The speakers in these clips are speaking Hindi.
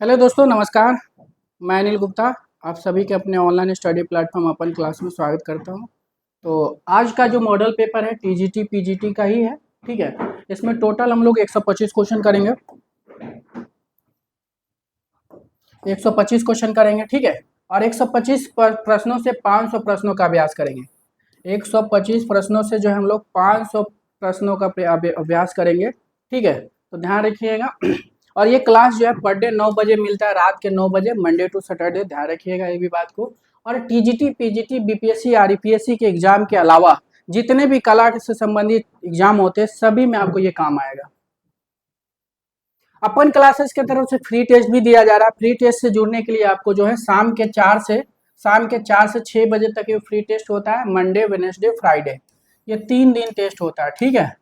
हेलो दोस्तों, नमस्कार। मैं अनिल गुप्ता आप सभी के अपने ऑनलाइन स्टडी प्लेटफॉर्म अपन क्लास में स्वागत करता हूं। तो आज का जो मॉडल पेपर है टीजीटी पीजीटी का ही है। ठीक है, इसमें टोटल हम लोग 125 क्वेश्चन करेंगे। 125 क्वेश्चन करेंगे, ठीक है। और 125 प्रश्नों से 500 प्रश्नों का अभ्यास करेंगे। 125 प्रश्नों से जो है हम लोग 500 प्रश्नों का अभ्यास करेंगे। ठीक है, तो ध्यान रखिएगा। और ये क्लास जो है पर डे 9 बजे मिलता है, रात के 9 बजे, मंडे टू सैटरडे। ध्यान रखिएगा ये भी बात को। और टीजीटी पीजीटी बीपीएससी आरपीएससी के एग्जाम के अलावा जितने भी कला से संबंधित एग्जाम होते हैं सभी में आपको ये काम आएगा। अपन क्लासेस के तरफ से फ्री टेस्ट भी दिया जा रहा है। फ्री टेस्ट से जुड़ने के लिए आपको जो है शाम के 4 से 6 बजे तक ये फ्री टेस्ट होता है। मंडे, वेडनेसडे, फ्राइडे, ये 3 दिन टेस्ट होता है। ठीक है,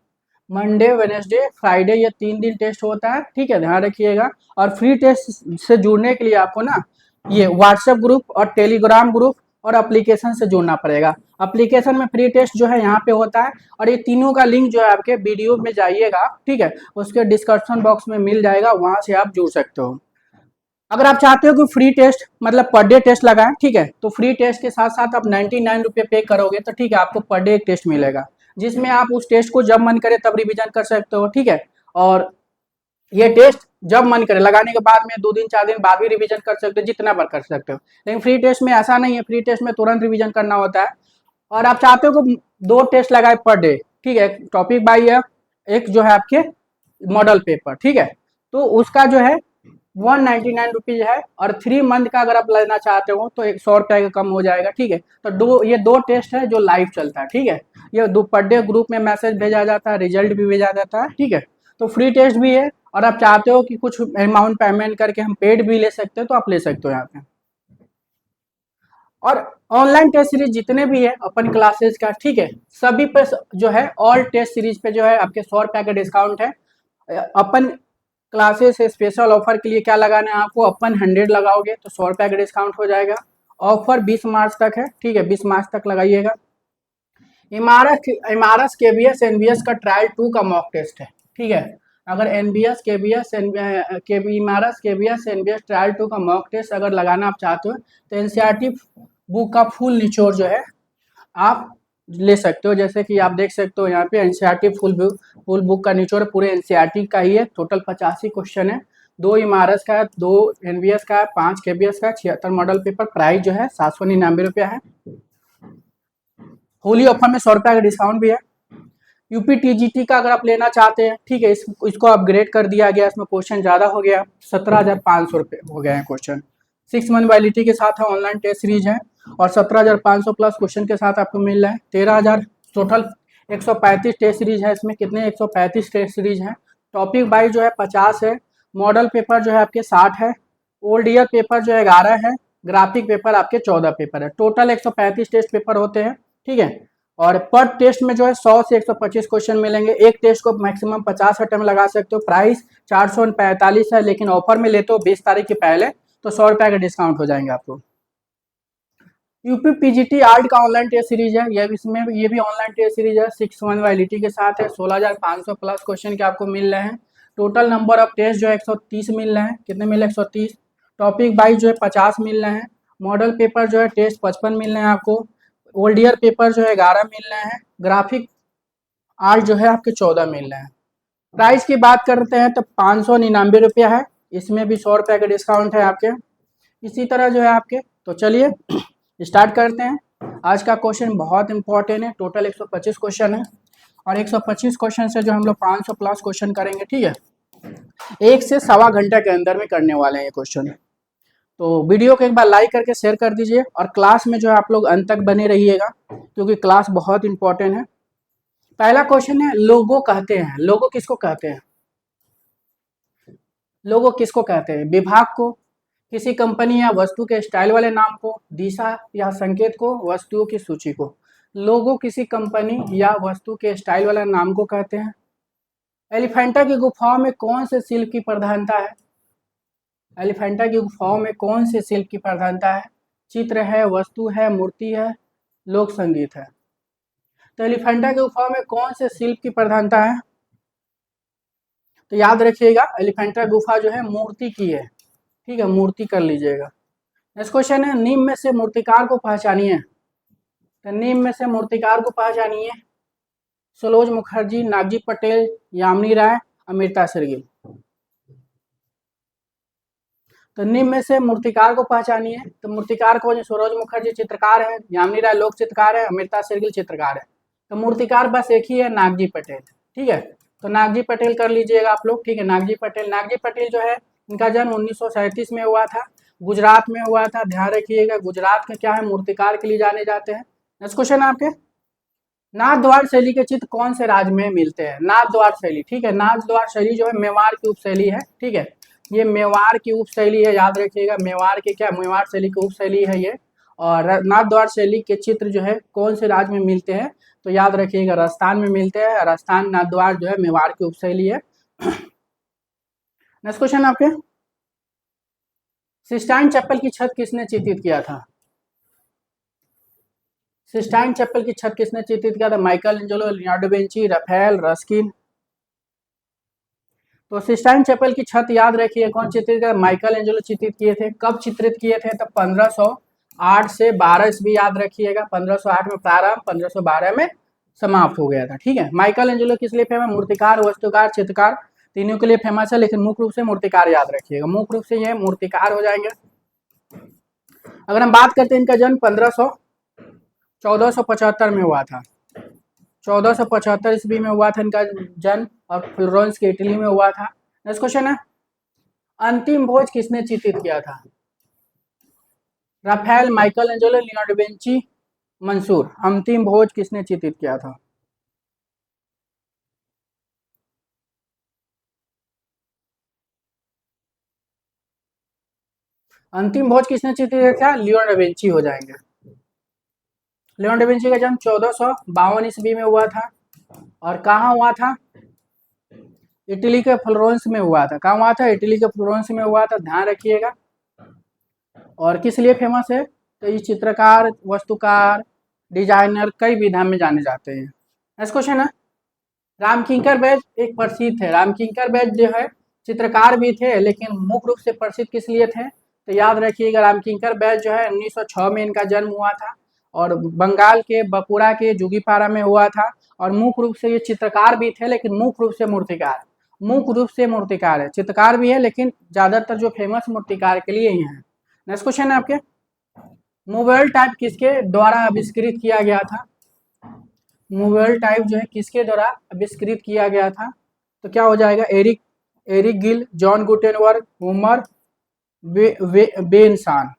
मंडे, वेडनेसडे, फ्राइडे, ये 3 दिन टेस्ट होता है। ठीक है, ध्यान रखिएगा। और फ्री टेस्ट से जुड़ने के लिए आपको ना ये व्हाट्सएप ग्रुप और टेलीग्राम ग्रुप और एप्लीकेशन से जुड़ना पड़ेगा। एप्लीकेशन में फ्री टेस्ट जो है यहाँ पे होता है, और ये तीनों का लिंक जो है आपके वीडियो में जाइएगा, ठीक है, उसके डिस्क्रिप्शन बॉक्स में मिल जाएगा, वहां से आप जुड़ सकते हो। अगर आप चाहते हो कि फ्री टेस्ट मतलब पर डे टेस्ट लगाएं, ठीक है, तो फ्री टेस्ट के साथ साथ आप 99 रुपये पे करोगे तो ठीक है, आपको पर डे एक टेस्ट मिलेगा, जिसमें आप उस टेस्ट को जब मन करे तब रिवीजन कर सकते हो। ठीक है, और ये टेस्ट जब मन करे लगाने के बाद में 2 दिन 4 दिन बाद भी रिवीजन कर सकते हो, जितना बार कर सकते हो। लेकिन फ्री टेस्ट में ऐसा नहीं है, फ्री टेस्ट में तुरंत रिवीजन करना होता है। और आप चाहते हो कि 2 टेस्ट लगाए पर डे, ठीक है, टॉपिक बाई है, एक जो है आपके मॉडल पेपर, ठीक है, तो उसका जो है 199 रुपीज है। और 3 मंथ का अगर आप लेना चाहते हो तो 100 रुपया का कम हो जाएगा। ठीक है, तो ये 2 टेस्ट है जो लाइव चलता है। ठीक है, ये दो पर डे ग्रुप में मैसेज भेजा जाता है, रिजल्ट भी भेजा जाता है। ठीक है, तो फ्री टेस्ट भी है। और आप चाहते हो कि कुछ अमाउंट पेमेंट करके हम पेड भी ले सकते हो तो आप ले सकते हो यहाँ पे। और ऑनलाइन टेस्ट सीरीज जितने भी है अपन क्लासेस का, ठीक है, सभी पे जो है ऑल टेस्ट सीरीज पे जो है आपके 100 रुपया का डिस्काउंट है। अपन क्लासेस स्पेशल ऑफर के लिए क्या लगाना है आपको, अपन 100 लगाओगे तो 100 रुपया का डिस्काउंट हो जाएगा। ऑफर 20 मार्च तक है। ठीक है, 20 मार्च तक लगाइएगा। इमारत इमारत केबीएस एनबीएस का ट्रायल 2 का मॉक टेस्ट है। ठीक है, अगर एनबीएस केबीएस इमारत केबीएस एनबीएस ट्रायल 2 का मॉक टेस्ट अगर लगाना आप चाहते हो तो एनसीईआरटी बुक का फुल निचोड़ जो है आप ले सकते हो। जैसे कि आप देख सकते हो यहाँ पे एनसीईआरटी फुल बुक का निचोड़ पूरे एनसीईआरटी का ही है। टोटल 85 क्वेश्चन है। 2 इमारत का है, 2 एनबीएस का है, 5 केबीएस का है, 76 मॉडल पेपर। प्राइस जो है 799 रुपया है। होली ऑफर में 100 रुपया का डिस्काउंट भी है। यूपी टीजीटी का अगर आप लेना चाहते हैं, ठीक है, इसको अपग्रेड कर दिया गया, इसमें क्वेश्चन ज़्यादा हो गया, 17,500 रुपये हो गए हैं क्वेश्चन। 6 मंथ वैलिडिटी के साथ है, ऑनलाइन टेस्ट सीरीज है। और 17,500 प्लस क्वेश्चन के साथ आपको मिल रहा है 13,000 टोटल। 135 टेस्ट सीरीज है इसमें। कितने 135 टेस्ट सीरीज है। टॉपिक वाइज जो है 50 है। मॉडल पेपर जो है आपके 60 है। ओल्ड ईयर पेपर जो है 11 है। ग्राफिक पेपर आपके 14 पेपर है। टोटल 135 टेस्ट पेपर होते हैं। ठीक है, और पर टेस्ट में जो है 100 से 125 क्वेश्चन मिलेंगे। एक टेस्ट को मैक्सिमम 50 अटेम्प्ट लगा सकते हो। प्राइस 445 है, लेकिन ऑफर में लेते हो 20 तारीख के पहले तो 100 रुपया का डिस्काउंट हो जाएंगे आपको। यूपी पीजीटी आर्ट का ऑनलाइन टेस्ट सीरीज है, ये भी ऑनलाइन टेस्ट सीरीज है। 6 मंथ वैलिडिटी के साथ है। 16,500 प्लस क्वेश्चन के आपको मिल रहे हैं। टोटल नंबर ऑफ टेस्ट जो है 130 मिल रहे हैं। कितने मिल रहे हैं 130। टॉपिक वाइज जो है 50 मिल रहे हैं। मॉडल पेपर जो है टेस्ट 55 मिल रहे हैं आपको। ओल्ड ईयर पेपर जो है 11 मिल रहे हैं। ग्राफिक आर्ट जो है आपके 14 मिल रहे हैं। प्राइस की बात करते हैं तो 599 रुपया है। इसमें भी 100 रुपया का डिस्काउंट है आपके। इसी तरह जो है आपके, तो चलिए स्टार्ट करते हैं। आज का क्वेश्चन बहुत इंपॉर्टेंट है। टोटल 125 क्वेश्चन है, और 125 क्वेश्चन से जो हम लोग 500 प्लस क्वेश्चन करेंगे। ठीक है, 1 से 1.25 घंटे के अंदर में करने वाले हैं ये क्वेश्चन। तो वीडियो को एक बार लाइक करके शेयर कर दीजिए, और क्लास में जो है आप लोग अंत तक बने रहिएगा, क्योंकि क्लास बहुत इंपॉर्टेंट है। पहला क्वेश्चन है, लोगो कहते हैं। लोगो किसको कहते हैं? लोगो किसको कहते हैं? विभाग को, किसी कंपनी या वस्तु के स्टाइल वाले नाम को, दिशा या संकेत को, वस्तुओं की सूची को। लोगो किसी कंपनी या वस्तु के स्टाइल वाले नाम को कहते हैं। एलिफेंटा की गुफाओं में कौन से शिल्प की प्रधानता है? एलिफेंटा की गुफाओं में कौन से शिल्प की प्रधानता है? चित्र है, वस्तु है, मूर्ति है, लोक संगीत है। तो एलिफेंटा की गुफाओं में कौन से शिल्प की प्रधानता है? तो याद रखिएगा, एलिफेंटा गुफा जो है मूर्ति की है। ठीक है, मूर्ति कर लीजिएगा। नेक्स्ट क्वेश्चन है, निम्न में से मूर्तिकार को पहचानिए। तो निम्न में से मूर्तिकार को पहचानिए। सरोज मुखर्जी, नागजी पटेल, यामिनी राय, अमृता शेरगिल। तो निम्न में से मूर्तिकार को पहचानिए। तो मूर्तिकार को सरोज मुखर्जी चित्रकार है, यामिनी राय लोक चित्रकार है, अमृता शेरगिल चित्रकार है। तो मूर्तिकार बस एक ही है, नागजी पटेल। ठीक है, तो नागजी पटेल कर लीजिएगा आप लोग। ठीक है, नागजी पटेल जो है, इनका जन्म 1937 में हुआ था, गुजरात में हुआ था। ध्यान रखिएगा, गुजरात में क्या है, मूर्तिकार के लिए जाने जाते हैं। नेक्स्ट क्वेश्चन है आपके, नाथ द्वार शैली के चित्र कौन से राज्य में मिलते हैं? नाथ द्वार शैली, ठीक है, नाथ द्वार शैली जो है मेवाड़ की उपशैली है। ठीक है, ये मेवाड़ की उपशैली है, याद रखिएगा। मेवाड़ के क्या, मेवाड़ शैली की उपशैली है ये। और नाथ द्वार शैली के चित्र जो है कौन से राज्य में मिलते हैं? तो याद रखिएगा, राजस्थान में मिलते हैं। राजस्थान नाथ द्वार जो है मेवाड़ की उपशैली है। नेक्स्ट क्वेश्चन आपके, सिस्टाइन चैपल की छत किसने चित्रित किया था? सिस्टाइन चैपल की छत किसने चित्रित किया था? Michelangelo, Leonardo Vinci, Raphael, Ruskin. तो सिस्टाइन चैपल की छत याद रखिए कौन चित्रित किया? माइकल एंजेलो चित्रित किए थे। कब चित्रित किए थे? तो 1508 से 12 ईस्वी, याद रखिएगा। 1508 में प्रारंभ, 1512 में समाप्त हो गया था। ठीक है, माइकल एंजेलो किस लिए फेमस? मूर्तिकार, वास्तुकार, चित्रकार, तीनों के लिए फेमस है, लेकिन मुख्य रूप से मूर्तिकार याद रखिएगा। मुख्य रूप से ये मूर्तिकार हो जाएंगे। अगर हम बात करते हैं, इनका जन्म 1475 में हुआ था। 1475 ईस्वी में हुआ था इनका जन्म, और फ्लोरेंस के इटली में हुआ था। नेक्स्ट क्वेश्चन है, अंतिम भोज किसने चित्रित किया था? Raphael, Michelangelo, Leonardo Vinci, Mansur. अंतिम भोज किसने चित्रित किया था? अंतिम भोज किसने चित्रित किया? लियोनार्डो विंची हो जाएंगे। लियोनार्डो विंची का जन्म 1452 ईस्वी में हुआ था, और कहाँ हुआ था? इटली के फ्लोरेंस में हुआ था। कहाँ हुआ था? इटली के फ्लोरेंस में हुआ था, ध्यान रखिएगा। और किस लिए फेमस है? तो ये चित्रकार, वास्तुकार, डिजाइनर, कई विधा में जाने जाते हैं। नेक्स्ट क्वेश्चन है, रामकिंकर बैज एक प्रसिद्ध है। रामकिंकर बैज जो है चित्रकार भी थे, लेकिन मुख्य रूप से प्रसिद्ध किस लिए थे? तो याद रखिएगा, रामकिंकर बैज जो है 1906 में इनका जन्म हुआ था, और बंगाल के बकुड़ा के जुगीपारा में हुआ था। और मुख्य रूप से ये चित्रकार भी थे, लेकिन मुख्य रूप से मूर्तिकार, मुख्य रूप से मूर्तिकार है। चित्रकार भी है, लेकिन ज्यादातर जो फेमस मूर्तिकार के लिए ही है। नेक्स्ट क्वेश्चन है आपके, मूवेबल टाइप किसके द्वारा आविष्कृत किया गया था? मूवेबल टाइप जो है किसके द्वारा आविष्कृत किया गया था? तो क्या हो जाएगा? Eric Gill, John Gutenberg, Homer Benson.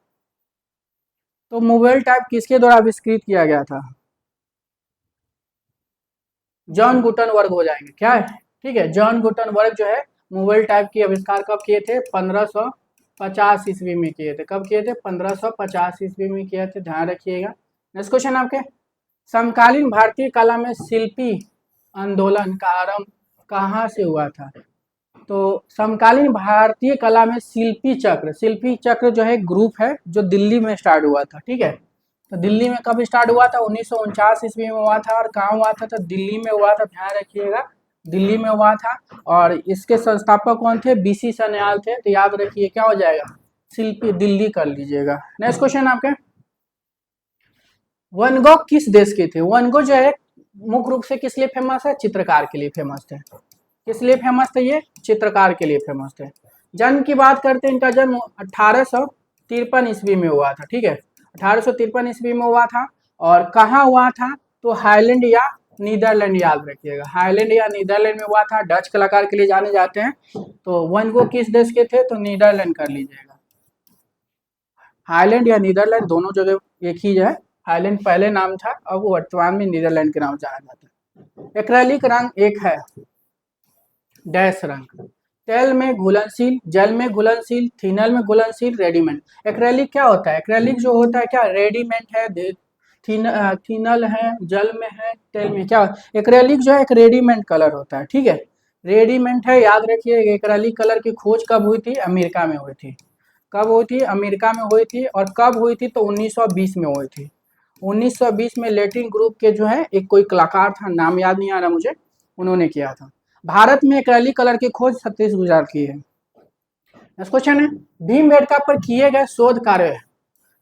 तो मूवेबल टाइप किसके द्वारा आविष्कृत किया गया था? जॉन गुटेनबर्ग हो जाएंगे। क्या है? ठीक है, जॉन गुटेनबर्ग जो है मूवेबल टाइप की आविष्कार कब किए थे? 1550 ईस्वी में किए थे। कब किए थे? 1550 ईस्वी में किए थे, ध्यान रखिएगा। नेक्स्ट क्वेश्चन आपके, समकालीन भारतीय कला में शिल्पी आंदोलन का आरंभ कहाँ से हुआ था? तो समकालीन भारतीय कला में शिल्पी चक्र जो है ग्रुप है, जो दिल्ली में स्टार्ट हुआ था। ठीक है, तो दिल्ली में कब स्टार्ट हुआ था? 1949 ईस्वी में हुआ था। और कहाँ हुआ था? तो दिल्ली में हुआ था, ध्यान रखिएगा, दिल्ली में हुआ था। और इसके संस्थापक कौन थे? बीसी सन्याल थे। तो याद रखिए क्या हो जाएगा? शिल्पी दिल्ली कर लीजिएगा। नेक्स्ट क्वेश्चन आपके, वन गो किस देश के थे? वन गो जो है मुख्य रूप से किस लिए फेमस है? चित्रकार के लिए फेमस थे। किस लिए फेमस थे? ये चित्रकार के लिए फेमस थे। जन्म की बात करते हैं, इनका जन्म 1853 ईस्वी में हुआ था। ठीक है, 1853 ईस्वी में हुआ था। और कहाँ हुआ था? तो हाईलैंड या नीदरलैंड, याद रखिएगा, हाईलैंड या नीदरलैंड में हुआ था। डच कलाकार के लिए जाने जाते हैं। तो वन गो किस देश के थे? तो नीदरलैंड कर लीजिएगा। हाईलैंड या नीदरलैंड दोनों जगह एक ही है। हाईलैंड पहले नाम था, अब वो वर्तमान में नीदरलैंड के नाम जाना जाता है। एक्रेलिक रंग एक है, डैश रंग, तेल में घुलनशील, जल में घुलनशील, थिनल में घुलनशील, रेडीमेड। एक्रेलिक क्या होता है? एक्रेलिक जो होता है क्या, रेडीमेड है, थिनल है, जल में है, तेल में। क्या एक्रेलिक जो है एक रेडीमेड कलर होता है। ठीक है, रेडीमेड है, याद रखिए। एक्रेलिक कलर की खोज कब हुई थी? अमेरिका में हुई थी। कब हुई थी? अमेरिका में हुई थी। और कब हुई थी? तो 1920 में हुई थी। 1920 में लैटिन ग्रुप के जो है एक कोई कलाकार था, नाम याद नहीं आ रहा मुझे, उन्होंने किया था। भारत में एक्रेलिक कलर की खोज छत्तीसगढ़ की है। नेक्स्ट क्वेश्चन है, भीमबेटका पर किए गए शोध कार्य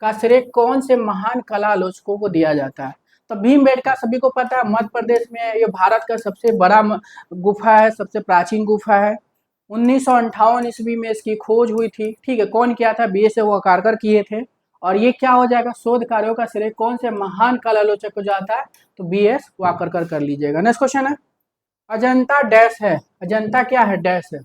का श्रेय कौन से महान कला आलोचकों को दिया जाता है? तो भीमबेटका सभी को पता है, मध्य प्रदेश में है, ये भारत का सबसे बड़ा गुफा है, सबसे प्राचीन गुफा है। 1958 ईस्वी में इसकी खोज हुई थी, ठीक है। कौन किया था? बी एस वाकारकर किए थे। और ये क्या हो जाएगा? शोध कार्यों का श्रेय कौन से महान कला आलोचक को जाता है? तो बी एस वाकरकर कर लीजिएगा। नेक्स्ट क्वेश्चन है, अजंता डैश है, अजंता क्या है? डैश है।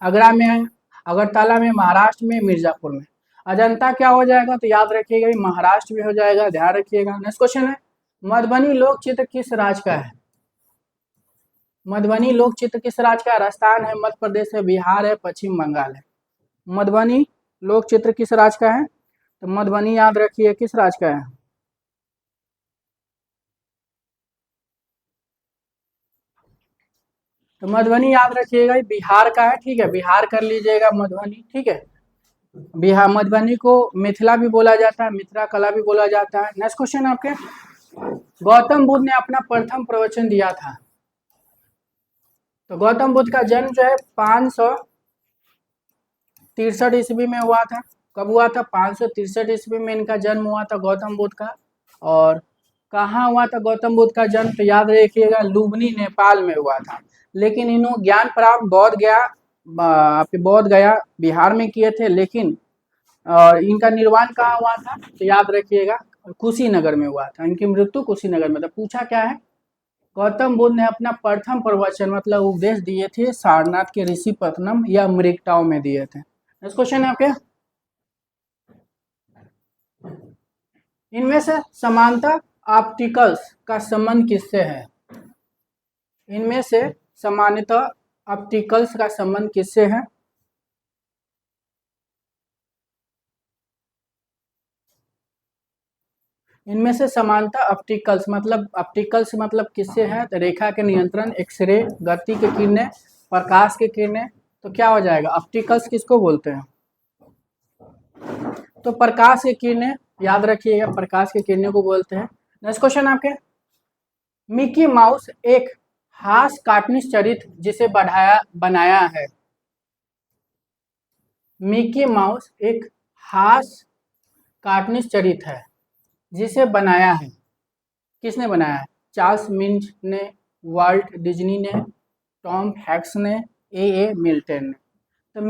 आगरा में है, अगरतला में, महाराष्ट्र में, मिर्जापुर में। अजंता क्या हो जाएगा? तो याद रखिएगा, महाराष्ट्र में हो जाएगा, ध्यान रखिएगा। नेक्स्ट क्वेश्चन है, मधुबनी लोक चित्र किस राज्य का है? मधुबनी लोक चित्र किस राज्य का है? राजस्थान है, मध्य प्रदेश है, बिहार है, पश्चिम बंगाल है। मधुबनी लोक चित्र किस राज्य का है? तो मधुबनी याद रखिए किस राज्य का है? तो मधुबनी याद रखिएगा, बिहार का है, ठीक है। बिहार कर लीजिएगा मधुबनी, ठीक है। बिहार, मधुबनी को मिथिला भी बोला जाता है, मिथिला कला भी बोला जाता है। नेक्स्ट क्वेश्चन आपके, गौतम बुद्ध ने अपना प्रथम प्रवचन दिया था। तो गौतम बुद्ध का जन्म जो है 563 ईस्वी में हुआ था। कब हुआ था? 563 ईस्वी में इनका जन्म हुआ था गौतम बुद्ध का। और कहाँ हुआ था गौतम बुद्ध का जन्म? तो याद रखिएगा, लुम्बिनी नेपाल में हुआ था। लेकिन इन्होंने ज्ञान प्राप्त आपके बोध गया बिहार में किए थे, लेकिन इनका निर्वाण कहाँ हुआ था? तो याद रखिएगा, कुशीनगर में हुआ था। इनकी मृत्यु कुशीनगर में था। पूछा क्या है? गौतम बुद्ध ने अपना प्रथम प्रवचन मतलब उपदेश दिए थे सारनाथ के ऋषि पत्तनम या मृगटाओ में दिए थे। नेक्स्ट क्वेश्चन है आपके, इनमें से समानता ऑप्टिकल्स का संबंध किससे है? इनमें से समानता ऑप्टिकल्स का संबंध किससे है? इनमें से समानता ऑप्टिकल्स मतलब किससे है? तो रेखा के नियंत्रण, एक्सरे, गति के किरणें, प्रकाश के किरणें। तो क्या हो जाएगा? ऑप्टिकल्स किसको बोलते हैं? तो प्रकाश की किरणें याद रखिएगा, प्रकाश की किरणें को बोलते हैं। नेक्स्ट क्वेश्चन आपके, मिकी माउस एक हास्य कार्टूनिस्ट चरित्र जिसे बनाया है। मिकी माउस एक हास्य कार्टूनिस्ट चरित्र है जिसे बनाया है। किसने बनाया है? चार्ल्स मिंच ने, वाल्ट डिज्नी ने, टॉम हैक्स ने, ए मिल्टन ने। तो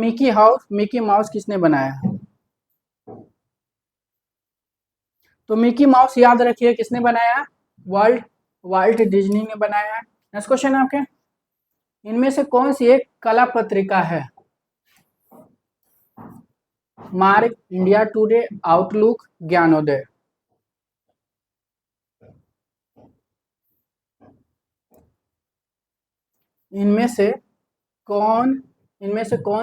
मिकी माउस किसने बनाया है? तो मिकी माउस याद रखिए किसने बनाया? वाल्ट डिज्नी ने बनाया है। नेक्स्ट क्वेश्चन है आपके, इनमें से कौन सी एक कला पत्रिका है? Marg, India Today, Outlook, Gyanodaya. इनमें से कौन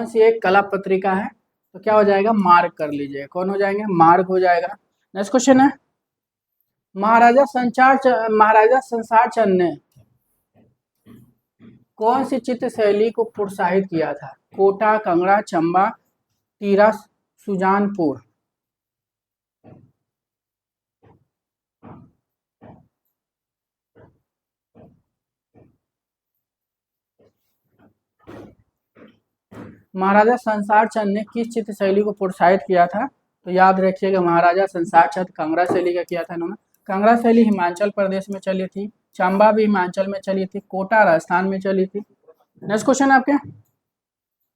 सी एक कला पत्रिका है? तो क्या हो जाएगा? मार्क कर लीजिए। कौन हो जाएंगे? मार्क हो जाएगा। नेक्स्ट क्वेश्चन है, महाराजा संसार चंद ने कौन सी चित्र शैली को प्रोत्साहित किया था? कोटा, कंगड़ा, चंबा, टीरा, सुजानपुर। महाराजा संसार चंद ने किस चित्र शैली को प्रोत्साहित किया था? तो याद रखिएगा, महाराजा संसार चंद कांगड़ा शैली का किया था इन्होंने। कांगड़ा शैली हिमाचल प्रदेश में चली थी, चंबा भी हिमाचल में चली थी, कोटा राजस्थान में चली थी। नेक्स्ट क्वेश्चन आपके,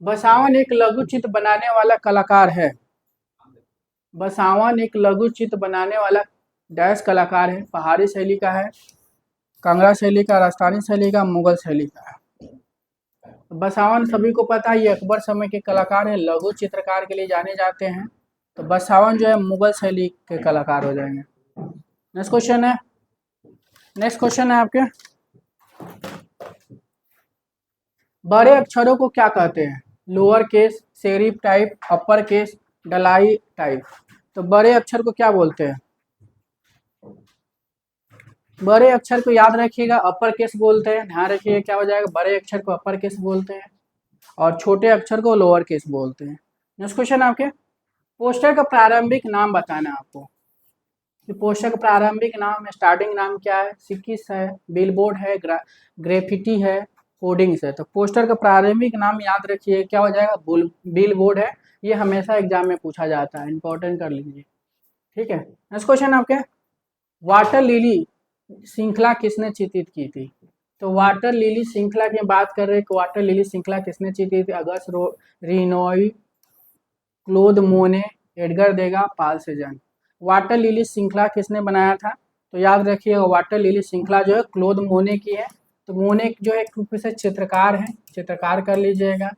बसावन एक लघु चित्र बनाने वाला कलाकार है। बसावन एक लघु चित्र बनाने वाला डैश कलाकार है। पहाड़ी शैली का है, कांगड़ा शैली का, राजस्थानी शैली का, मुगल शैली का है। बसावन सभी को पता है, ये अकबर समय के कलाकार है, लघु चित्रकार के लिए जाने जाते हैं। तो बसावन जो है मुगल शैली के कलाकार हो जाएंगे। नेक्स्ट क्वेश्चन है आपके, बड़े अक्षरों को क्या कहते हैं? Lower case, serif type, upper case, डलाई टाइप। तो बड़े अक्षर को क्या बोलते हैं? बड़े अक्षर को याद रखिएगा, अपर केस बोलते हैं। ध्यान रखिएगा क्या हो जाएगा? बड़े अक्षर को अपर केस बोलते हैं और छोटे अक्षर को लोअर केस बोलते हैं। नेक्स्ट क्वेश्चन आपके, पोस्टर का प्रारंभिक नाम बताना है आपको। कि पोस्टर का प्रारंभिक नाम, स्टार्टिंग नाम क्या है? सिक्किस है, बिलबोर्ड है, ग्रेफिटी है, होर्डिंग्स है। तो पोस्टर का प्रारंभिक नाम याद रखिए क्या हो जाएगा? बिलबोर्ड है। ये हमेशा एग्जाम में पूछा जाता है, इंपॉर्टेंट कर लीजिए। ठीक है, नेक्स्ट क्वेश्चन आपके, वाटर लिली श्रृंखला किसने चित्रित की थी? तो वाटर लिली श्रृंखला की बात कर रहे हैं कि वाटर लिली श्रृंखला किसने चित्रित की? अगस्त रिनोई, क्लोद मोने, एडगर देगा, पाल सेजन। वाटर लिली श्रृंखला किसने बनाया था? तो याद रखिएगा वाटर लिली श्रृंखला जो है क्लोद मोने की है। तो मोने जो है एक रूप से चित्रकार है, चित्रकार कर लीजिएगा।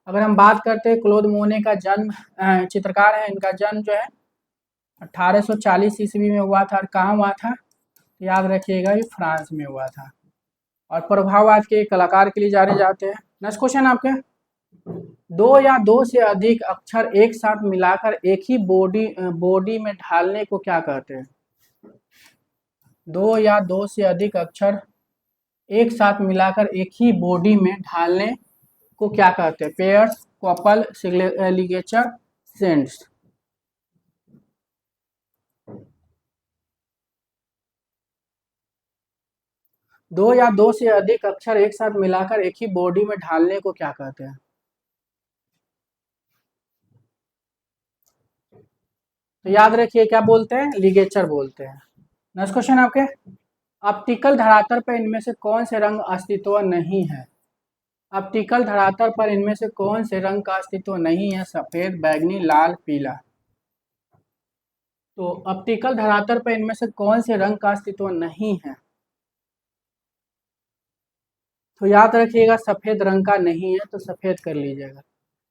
अगर हम बात करते हैं क्लोद मोने का जन्म, चित्रकार है, इनका जन्म जो है 1840 ईस्वी में हुआ था। और कहाँ हुआ था? याद रखिएगा ये फ्रांस में हुआ था। और प्रभाववाद के कलाकार के लिए जाने जाते हैं। नेक्स्ट क्वेश्चन आपके, दो या दो से अधिक अक्षर एक साथ मिलाकर एक ही बॉडी में ढालने को क्या कहते हैं? दो या दो से अधिक अक्षर एक साथ मिलाकर एक ही बॉडी में ढालने को क्या कहते हैं? Pairs, couple, ligature, cents. दो या दो से अधिक अक्षर एक साथ मिलाकर एक ही बॉडी में ढालने को क्या कहते हैं? तो याद रखिए क्या बोलते हैं? लिगेचर बोलते हैं। नेक्स्ट क्वेश्चन आपके, ऑप्टिकल धरातल पर इनमें से कौन से रंग अस्तित्व नहीं है? ऑप्टिकल धरातल पर इनमें से कौन से रंग का अस्तित्व नहीं है? सफेद, बैगनी, लाल, पीला। तो ऑप्टिकल धरातल पर इनमें से कौन से रंग का अस्तित्व नहीं है? तो याद रखिएगा सफेद रंग का नहीं है, तो सफेद कर लीजिएगा।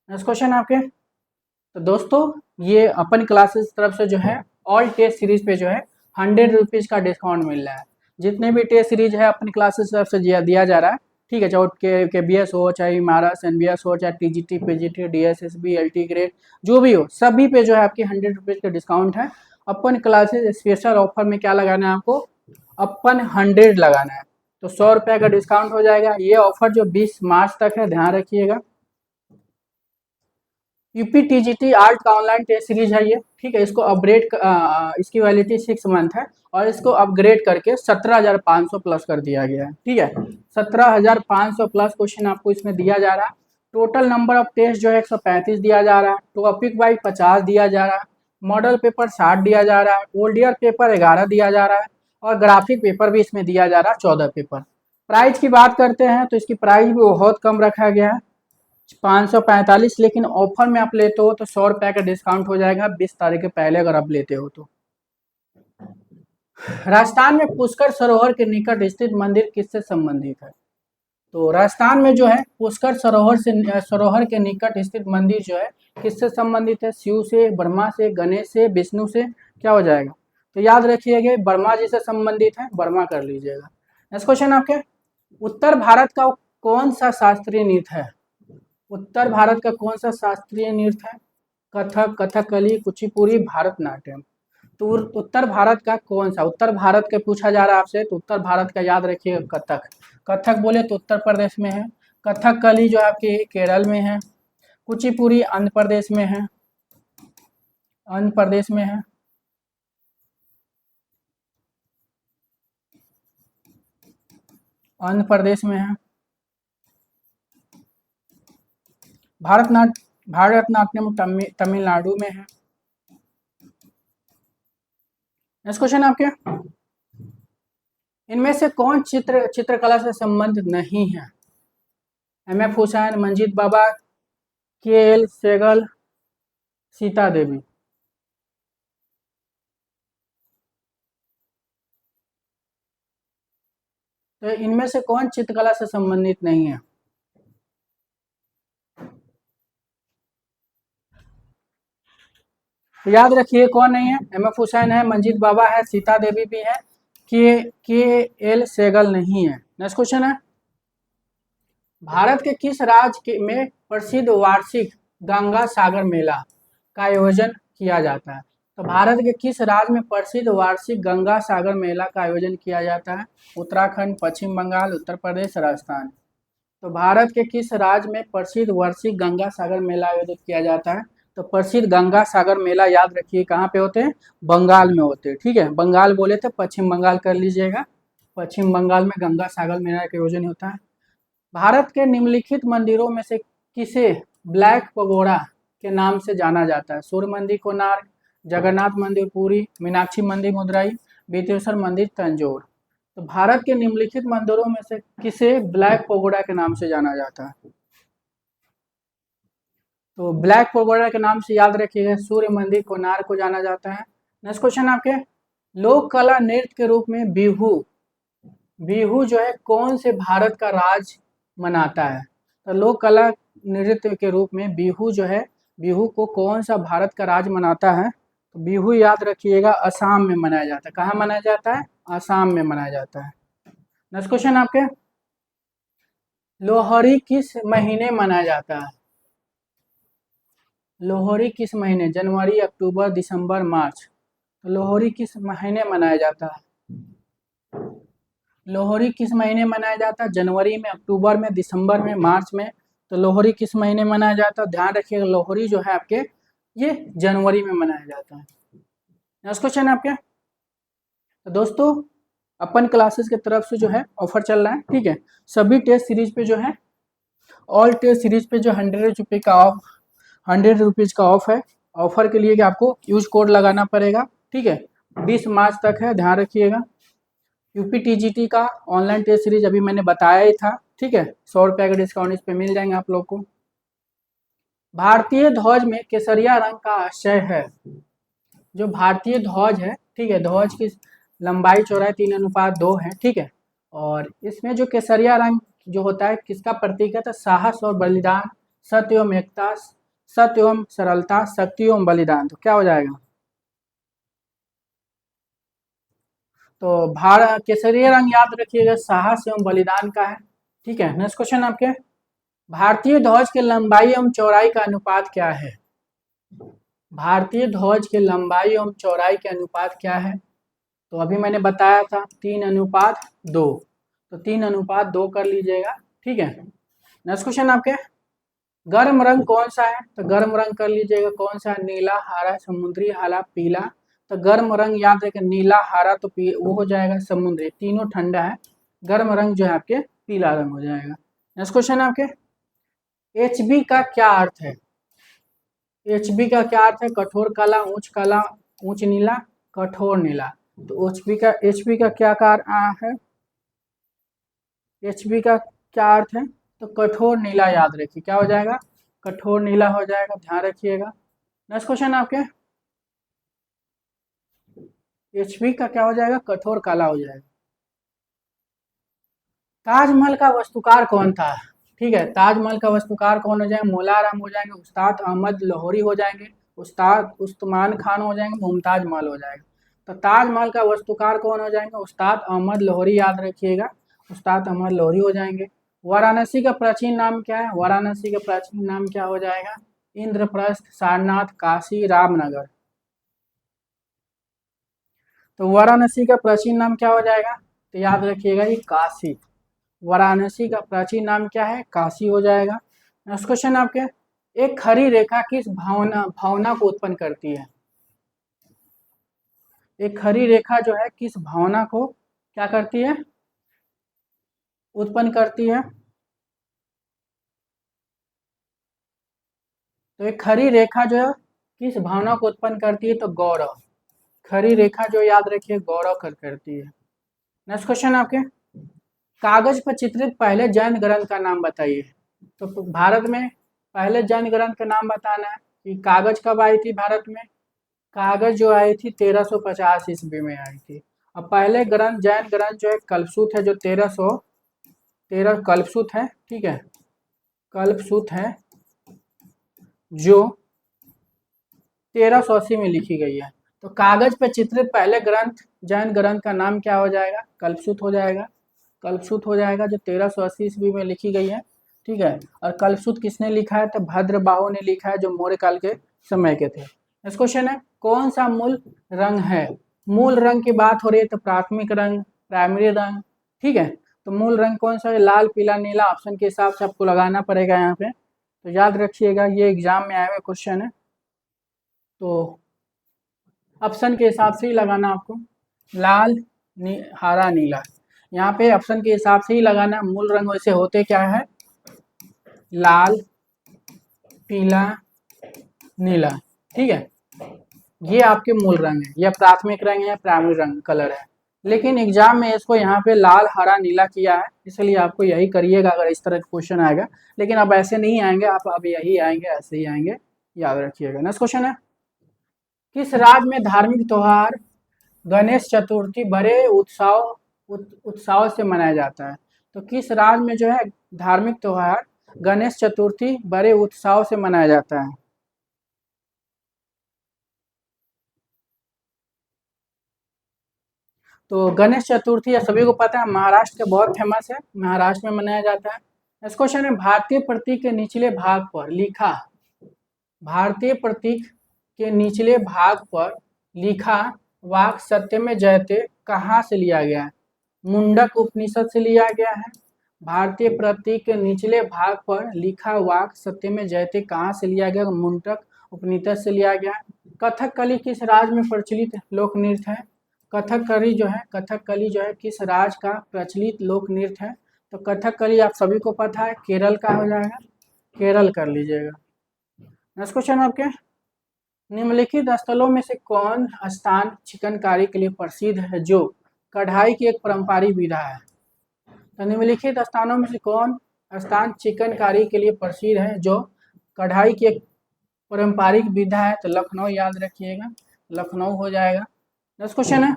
नेक्स्ट क्वेश्चन आपके, तो दोस्तों ये अपन क्लासेस तरफ से जो है ऑल टेस्ट सीरीज पे जो है 100 रुपीज़ का डिस्काउंट मिल रहा है। जितने भी टेस्ट सीरीज है अपनी क्लासेस तरफ से दिया जा रहा है। ठीक है, चाहे के बी एस हो, चाहे महाराष्ट्र एन बी एस हो, चाहे T G T, P G T, D S S B, L T grade, जो भी हो, सभी पे जो है आपकी 100 रुपीज़ का डिस्काउंट है। अपन क्लासेस स्पेशल ऑफर में क्या लगाना है आपको? अपन 100 लगाना है, तो 100 रुपये का डिस्काउंट हो जाएगा। ये ऑफर जो 20 मार्च तक है, ध्यान रखिएगा। यूपी टीजीटी आर्ट का ऑनलाइन टेस्ट सीरीज है ये। ठीक है, इसको अपग्रेड, इसकी वैलिडिटी 6 मंथ है और इसको अपग्रेड करके 17,500 प्लस कर दिया गया है। ठीक है, 17,500 प्लस क्वेश्चन आपको इसमें दिया जा रहा है। टोटल नंबर ऑफ टेस्ट जो है 135 दिया जा रहा है। टॉपिक वाइज 50 दिया जा रहा है। मॉडल पेपर 60 दिया जा रहा है। ओल्ड ईयर पेपर 11 दिया जा रहा है और ग्राफिक पेपर भी इसमें दिया जा रहा है 14 पेपर। प्राइस की बात करते हैं तो इसकी प्राइस भी बहुत कम रखा गया है, 545। लेकिन ऑफर में आप लेते हो तो 100 रुपये का डिस्काउंट हो जाएगा 20 तारीख के पहले अगर आप लेते हो तो। राजस्थान में पुष्कर सरोवर के निकट स्थित मंदिर किससे संबंधित है? तो राजस्थान में जो है पुष्कर सरोवर के निकट स्थित मंदिर जो है किससे संबंधित है? शिव से, ब्रह्मा से, गणेश से, विष्णु से, क्या हो जाएगा? तो याद रखिएगा ब्रह्मा जी से संबंधित है, ब्रह्मा कर लीजिएगा। नेक्स्ट क्वेश्चन आपके, उत्तर भारत का कौन सा शास्त्रीय नृत्य है? उत्तर भारत का कौन सा शास्त्रीय नृत्य है? कथक, कथकली, कुचिपुड़ी, भरतनाट्यम। तो उत्तर भारत का कौन सा, उत्तर भारत का पूछा जा रहा है आपसे, तो उत्तर भारत का याद रखिएगा कथक। कथक बोले तो उत्तर प्रदेश में है। कथकली जो आपके केरल में है। कुचिपुड़ी आंध्र प्रदेश में है, आंध्र प्रदेश में है। आंध्र प्रदेश में है। भारतनाट्यम तमिलनाडु में है। नेक्स्ट क्वेश्चन आपके, इनमें से कौन चित्रकला से संबंधित नहीं है? एम एफ हुसैन, मंजीत बाबा, के एल सेगल, सीता देवी। तो इनमें से कौन चित्रकला से संबंधित नहीं है? तो याद रखिए कौन नहीं है? एम एफ हुसैन है, मंजीत बाबा है, सीता देवी भी है, के एल सेगल नहीं है। नेक्स्ट क्वेश्चन है, भारत के किस राज्य में प्रसिद्ध वार्षिक गंगा सागर मेला का आयोजन किया जाता है? तो भारत के किस राज्य में प्रसिद्ध वार्षिक गंगा सागर मेला का आयोजन किया जाता है? उत्तराखंड, पश्चिम बंगाल, उत्तर प्रदेश, राजस्थान। तो भारत के किस राज्य में प्रसिद्ध वार्षिक गंगा सागर मेला आयोजित किया जाता है? तो प्रसिद्ध गंगा सागर मेला याद रखिए कहाँ पे होते हैं? बंगाल में होते हैं। ठीक है, बंगाल बोले तो पश्चिम बंगाल कर लीजिएगा। पश्चिम बंगाल में गंगा सागर मेला का आयोजन होता है। भारत के निम्नलिखित मंदिरों में से किसे ब्लैक पगोड़ा के नाम से जाना जाता है? सूर्य मंदिर कोणार्क, जगन्नाथ मंदिर पुरी, मीनाक्षी मंदिर मदुरई, बेतेश्वर मंदिर तंजौर। तो भारत के निम्नलिखित मंदिरों में से किसे ब्लैक पगोडा के नाम से जाना जाता है? तो ब्लैक पगोडा के नाम से याद रखिएगा, सूर्य मंदिर कोणार्क को जाना जाता है। नेक्स्ट क्वेश्चन आपके, लोक कला नृत्य के रूप में बिहू, बिहू जो है कौन से भारत का राज्य मनाता है? तो लोक कला नृत्य के रूप में बिहू जो है, बिहू को कौन सा भारत का राज्य मनाता है? तो बिहू याद रखिएगा असम में मनाया जाता है। कहाँ मनाया जाता है? असम में मनाया जाता है। नेक्स्ट क्वेश्चन आपके, लोहड़ी किस महीने मनाया जाता है? लोहड़ी किस महीने? जनवरी, अक्टूबर, दिसंबर, मार्च। तो लोहड़ी किस महीने मनाया जाता है? लोहड़ी किस महीने मनाया जाता है? जनवरी में, अक्टूबर में, दिसंबर में, मार्च में। तो लोहड़ी किस महीने मनाया जाता है? ध्यान रखिएगा लोहड़ी जो है आपके ये जनवरी में मनाया जाता है। नेक्स्ट क्वेश्चन आपके, तो दोस्तों अपन क्लासेस की तरफ से जो है ऑफर चल रहा है, ठीक है। सभी टेस्ट सीरीज पे जो है, ऑल टेस्ट सीरीज पे जो 100 रुपये का ऑफ, 100 रुपीज़ का ऑफ है। ऑफर के लिए कि आपको यूज कोड लगाना पड़ेगा, ठीक है। 20 मार्च तक है, ध्यान रखिएगा। यूपी टीजीटी का ऑनलाइन टेस्ट सीरीज अभी मैंने बताया ही था, ठीक है। 100 रुपये का डिस्काउंट इस पे मिल जाएंगे आप लोग को। भारतीय ध्वज में केसरिया रंग का आशय है। जो भारतीय ध्वज है, ठीक है, ध्वज की लंबाई चौड़ाई 3:2 है, ठीक है। और इसमें जो केसरिया रंग जो होता है किसका प्रतीक है? तो साहस और बलिदान, सत्य एवं एकता, सत्य एवं सरलता, शक्ति एवं बलिदान। तो क्या हो जाएगा? तो भारत केसरिया रंग याद रखिएगा साहस एवं बलिदान का है, ठीक है। नेक्स्ट क्वेश्चन आपके, भारतीय ध्वज के लंबाई एवं चौड़ाई का अनुपात क्या है? भारतीय ध्वज के लंबाई एवं चौड़ाई के अनुपात क्या है? तो अभी मैंने बताया था 3:2, तो 3:2 कर लीजिएगा, ठीक है। नेक्स्ट क्वेश्चन आपके, गर्म रंग कौन सा है? तो गर्म रंग कर लीजिएगा कौन सा? नीला, हरा, समुद्री, हरा, पीला। तो गर्म रंग याद रखें, नीला, हरा तो वो हो जाएगा समुद्री, तीनों ठंडा है। गर्म रंग जो है आपके पीला रंग हो जाएगा। नेक्स्ट क्वेश्चन आपके, HB का क्या अर्थ है? HB का क्या अर्थ है? कठोर काला, ऊंच नीला, कठोर नीला। तो HB का क्या है? HB का क्या अर्थ है? तो कठोर नीला याद रखिए, क्या हो जाएगा? कठोर नीला हो जाएगा, ध्यान रखिएगा। नेक्स्ट क्वेश्चन आपके, HB का क्या हो जाएगा? कठोर काला हो जाएगा। ताजमहल का वास्तुकार कौन था? ठीक है, ताजमहल का वास्तुकार कौन हो जाएंगे? मौला आराम हो जाएंगे, उस्ताद अहमद लाहौरी हो जाएंगे, उस्ताद उस्मान खान हो जाएंगे, मुमताज महल हो जाएगा। तो ताजमहल का वास्तुकार कौन हो जाएंगे? उस्ताद अहमद लाहौरी याद रखिएगा, उस्ताद अहमद लाहौरी हो जाएंगे। वाराणसी का प्राचीन नाम क्या है? वाराणसी का प्राचीन नाम क्या हो जाएगा? इंद्रप्रस्थ, सारनाथ, काशी, रामनगर। तो वाराणसी का प्राचीन नाम क्या हो जाएगा? तो याद रखिएगा ये काशी। वाराणसी का प्राचीन नाम क्या है? काशी हो जाएगा। नेक्स्ट क्वेश्चन आपके, एक खड़ी रेखा किस भावना को उत्पन्न करती है? एक खड़ी रेखा जो है किस भावना को क्या करती है? उत्पन्न करती है। तो एक खड़ी रेखा जो है किस भावना को उत्पन्न करती है? तो गौरव। खड़ी रेखा जो याद रखिए गौरव करती है। नेक्स्ट क्वेश्चन आपके, कागज पर चित्रित पहले जैन ग्रंथ का नाम बताइए। तो भारत में पहले जैन ग्रंथ का नाम बताना है कि कागज कब आई थी भारत में? कागज जो आई थी 1350 ईस्वी में आई थी। अब पहले ग्रंथ जैन ग्रंथ जो है कल्पसूत्र है, जो 1313 कल्पसूत्र है, ठीक है, कल्पसूत्र है जो 1380 में लिखी गई है। तो कागज पर चित्रित पहले ग्रंथ जैन ग्रंथ का नाम क्या हो जाएगा? कल्पसूत्र हो जाएगा। कल्पसूत्र हो जाएगा जो 1380 ईस्वी में लिखी गई है, ठीक है। और कल्पसूत्र किसने लिखा है? तो भद्रबाहु ने लिखा है, जो मौर्य काल के समय के थे। नेक्स्ट क्वेश्चन है, कौन सा मूल रंग है? मूल रंग की बात हो रही है तो प्राथमिक रंग, प्राइमरी रंग, ठीक है। तो मूल रंग कौन सा है? लाल, पीला, नीला। ऑप्शन के हिसाब से आपको लगाना पड़ेगा यहाँ पे, तो याद रखिएगा ये एग्जाम में आया हुआ क्वेश्चन है, तो ऑप्शन के हिसाब से ही लगाना आपको। लाल, हरा, नीला, यहाँ पे ऑप्शन के हिसाब से ही लगाना। मूल रंग वैसे होते क्या है? लाल, पीला, नीला, ठीक है। ये आपके मूल रंग है, या प्राथमिक रंग है या प्राइमरी रंग कलर है। लेकिन एग्जाम में इसको यहाँ पे लाल हरा नीला किया है, इसलिए आपको यही करिएगा अगर इस तरह का क्वेश्चन आएगा। लेकिन अब ऐसे नहीं आएंगे, आप अब यही आएंगे, ऐसे ही आएंगे, याद रखिएगा। नेक्स्ट क्वेश्चन है, किस राज्य में धार्मिक त्योहार गणेश चतुर्थी बड़े उत्साह से मनाया जाता है? तो किस राज्य में जो है धार्मिक त्योहार गणेश चतुर्थी बड़े उत्साह से मनाया जाता है? तो गणेश चतुर्थी या सभी को पता है, महाराष्ट्र का बहुत फेमस है, महाराष्ट्र में मनाया जाता है। नेक्स्ट क्वेश्चन है, भारतीय प्रतीक के निचले भाग पर लिखा, भारतीय प्रतीक के निचले भाग पर लिखा वाक्य सत्य में जयते कहाँ से लिया गया है? मुंडक उपनिषद से लिया गया है। भारतीय प्रतीक के निचले भाग पर लिखा वाक्य सत्य में जयते कहाँ से लिया गया? मुंडक उपनिषद से लिया गया। कथकली किस राज्य में प्रचलित लोक नृत्य है? कथकली जो है किस राज्य का प्रचलित लोक नृत्य है? तो कथकली आप सभी को पता है केरल का हो जाएगा, केरल कर लीजिएगा। नेक्स्ट क्वेश्चन आपके, निम्नलिखित स्थलों में से कौन स्थान चिकनकारी के लिए प्रसिद्ध है जो कढ़ाई की एक पारंपरिक विधा है? तो निम्नलिखित स्थानों में से कौन स्थान चिकनकारी के लिए प्रसिद्ध है जो कढ़ाई की एक पारंपरिक विधा है? तो लखनऊ, याद रखिएगा, लखनऊ हो जाएगा। नेक्स्ट क्वेश्चन है,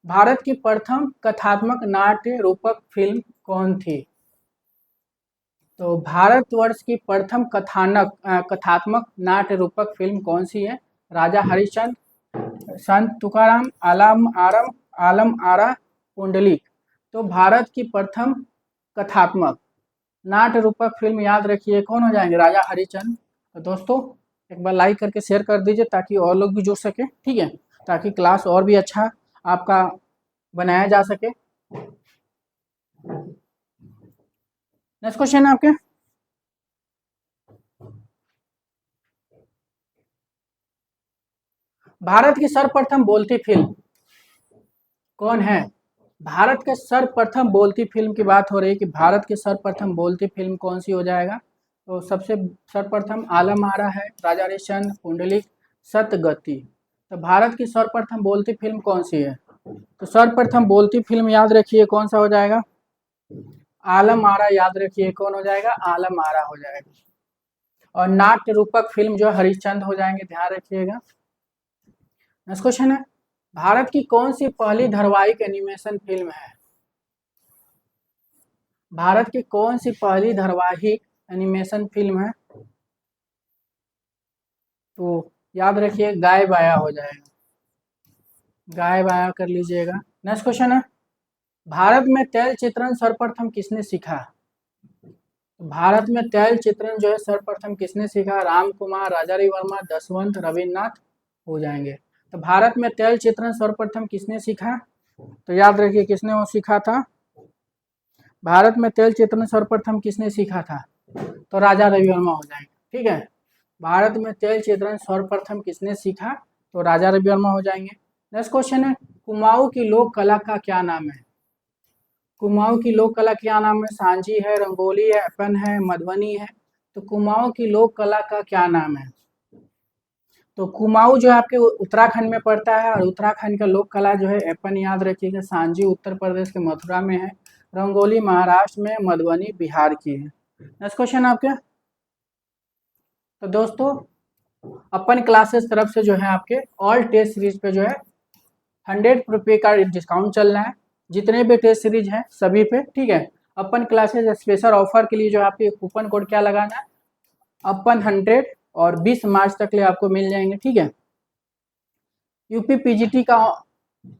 भारत की प्रथम कथात्मक नाट्य रूपक फिल्म कौन थी? तो भारतवर्ष की प्रथम कथात्मक नाट्य रूपक फिल्म कौन सी है? राजा हरिश्चंद्र, संत तुकाराम, आलम आरा, पुंडलिक। तो भारत की प्रथम कथात्मक नाट्य रूपक फिल्म याद रखिए कौन हो जाएंगे? राजा हरिश्चंद्र। तो दोस्तों एक बार लाइक करके शेयर कर दीजिए ताकि और लोग भी जुड़ सके, ठीक है, ताकि क्लास और भी अच्छा आपका बनाया जा सके। नेक्स्ट क्वेश्चन है आपके, भारत की सर्वप्रथम बोलती फिल्म कौन है? भारत के सर्वप्रथम बोलती फिल्म की बात हो रही है कि भारत की सर्वप्रथम बोलती फिल्म कौन सी हो जाएगा? तो सबसे सर्वप्रथम आलम आरा है, राजा हरिश्चंद्र, पुंडलिक, सतगति। तो भारत की सर्वप्रथम बोलती फिल्म कौन सी है? तो सर्वप्रथम बोलती फिल्म याद रखिए कौन सा हो जाएगा? आलम आरा, याद रखिए कौन हो जाएगा? आलम आरा हो जाएगा। और नाट्य रूपक फिल्म जो हरिश्चंद्र हो जाएंगे, ध्यान रखिएगा। नेक्स्ट क्वेश्चन है, भारत की कौन सी पहली धारावाहिक एनिमेशन फिल्म है? भारत की कौन सी पहली धारावाहिक एनिमेशन फिल्म है? तो याद रखिए गाय बाया हो जाएगा, गाय बाया कर लीजिएगा। नेक्स्ट क्वेश्चन है, भारत में तैल चित्रण सर्वप्रथम किसने सीखा? भारत में तैल चित्रण जो है सर्वप्रथम किसने सीखा? राम कुमार, राजारी वर्मा, दशवंत, रविन्द्रनाथ हो जाएंगे। तो भारत में तैल चित्रण सर्वप्रथम किसने सीखा? तो याद रखिए किसने वो सीखा था? भारत में तैल चित्रण सर्वप्रथम किसने सीखा था? तो राजा रवि वर्मा हो जाएंगे, ठीक है। भारत में तैल चित्रण सर्वप्रथम किसने सीखा? तो राजा रवि वर्मा हो जाएंगे। नेक्स्ट क्वेश्चन है, कुमाऊं की लोक कला का क्या नाम है? कुमाऊं की लोक कला क्या नाम है? सांची है, रंगोली है, अपन है, मधुबनी है। तो कुमाऊं की लोक कला का क्या नाम है? तो कुमाऊं जो है आपके उत्तराखंड में पड़ता है, और उत्तराखंड का लोक कला जो है अपन, याद रखिएगा, सांची उत्तर प्रदेश के मथुरा में है, रंगोली महाराष्ट्र में, मधुबनी बिहार की है। नेक्स्ट क्वेश्चन आपके, तो दोस्तों अपन क्लासेस तरफ से जो है आपके ऑल टेस्ट सीरीज पे जो है 100 रुपये का डिस्काउंट चल रहा है, जितने भी टेस्ट सीरीज हैं सभी पे, ठीक है। अपन क्लासेस स्पेशल ऑफर के लिए जो आपके कूपन कोड क्या लगाना है? अपन 100, और 20 मार्च तक लिए आपको मिल जाएंगे, ठीक है। यूपी पीजीटी का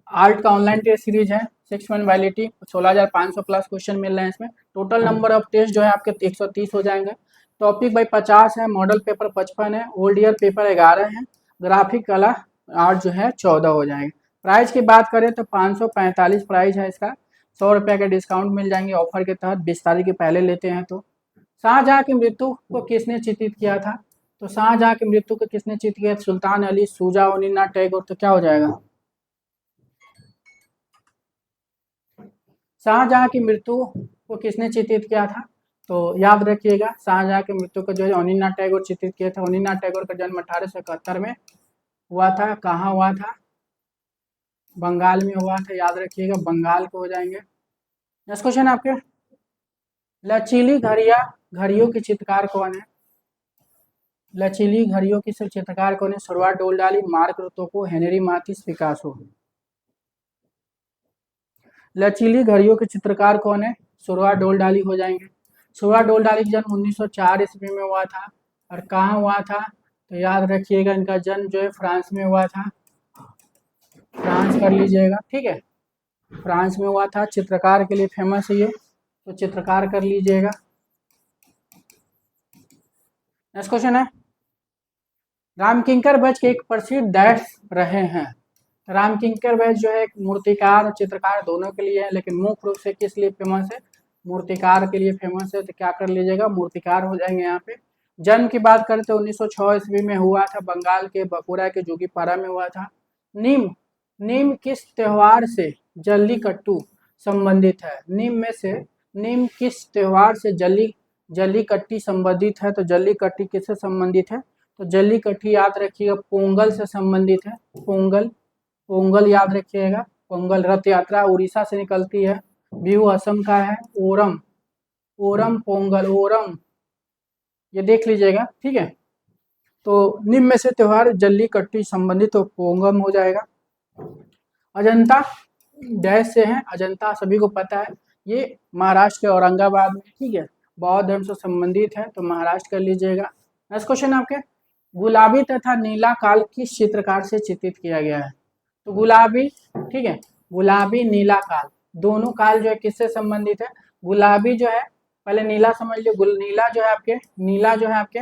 आर्ट का ऑनलाइन टेस्ट सीरीज है 6 मंथ वैलिडिटी, 16,500 प्लस क्वेश्चन मिल रहे हैं इसमें। टोटल नंबर ऑफ टेस्ट जो है आपके 130 हो जाएंगे। टॉपिक बाई 50 है, मॉडल पेपर 55 है, ओल्ड ईयर पेपर 11 है, ग्राफिक कला आर्ट जो है 14 हो जाएंगे। प्राइस की बात करें तो 545 प्राइस है इसका, 100 रुपये का डिस्काउंट मिल जाएंगे ऑफर के तहत, 20 तारीख के पहले लेते हैं तो। शाहजहां की मृत्यु को किसने चित्रित किया था? तो शाहजहां की मृत्यु को किसने चित्रित किया? सुल्तान अली, सूजा, उनिन्ना टैगोर। तो क्या हो जाएगा? शाहजहां की मृत्यु को किसने चित्रित किया था? तो याद रखिएगा, शाहजहां की मृत्यु को जो है अनिलनाथ टैगोर चित्रित किया था। अनिलनाथ टैगोर का जन्म 1871 में हुआ था। कहाँ हुआ था? बंगाल में हुआ था, याद रखिएगा, बंगाल को हो जाएंगे। नेक्स्ट क्वेश्चन आपके, लचीली घड़ियों की चित्रकार कौन है? लचीली घड़ियों की चित्रकार कौन है? शुरुआत डोल डाली, मार्क रोथको, हेनरी माथिस, पिकासो। लचीली घड़ियों के चित्रकार कौन है? शुरुआत डोल डाली हो जाएंगे। शुरुआत डोल डाली का जन्म 1904 ईस्वी में हुआ था। और कहाँ हुआ था? तो याद रखिएगा, इनका जन्म जो है फ्रांस में हुआ था। फ्रांस कर लीजिएगा, ठीक है, फ्रांस में हुआ था। चित्रकार के लिए फेमस है ये, तो चित्रकार कर लीजिएगा। नेक्स्ट क्वेश्चन है, रामकिंकर बैच के एक प्रसिद्ध डैश रहे हैं। रामकिंकर बैच जो है एक मूर्तिकार और चित्रकार दोनों के लिए है, लेकिन मुख्य रूप से किस लिए फेमस है? मूर्तिकार के लिए फेमस है। तो क्या कर लीजिएगा, मूर्तिकार हो जाएंगे यहाँ पे। जन्म की बात करें तो 1906 ईस्वी में हुआ था, बंगाल के बकुरा के जोगीपारा में हुआ था। निम्न निम्न किस त्योहार से जल्लीकट्टू संबंधित है? निम्न किस त्योहार से जल्लीकट्टी संबंधित है? तो जल्लीकट्टी किससे संबंधित है? तो जल्लीकट्टी याद रखिएगा पोंगल से संबंधित है। पोंगल याद रखिएगा। पोंगल रथ यात्रा उड़ीसा से निकलती है। बिहू असम का है। ओरम पोंगल, ओरम ये देख लीजिएगा, ठीक है। तो निम्न में से त्योहार जल्लीकट्टी संबंधित तो पोंगल हो जाएगा। अजंता डैश से है, अजंता सभी को पता है, ये महाराष्ट्र के औरंगाबाद में, ठीक है, बौद्ध धर्म से संबंधित है, तो महाराष्ट्र कर लीजिएगा। नेक्स्ट क्वेश्चन आपके, गुलाबी तथा नीला काल किस चित्रकार से चित्रित किया गया है? तो गुलाबी, ठीक है, गुलाबी नीला काल दोनों काल जो है किससे संबंधित है? गुलाबी जो है, पहले नीला समझ लीजिए, नीला जो है आपके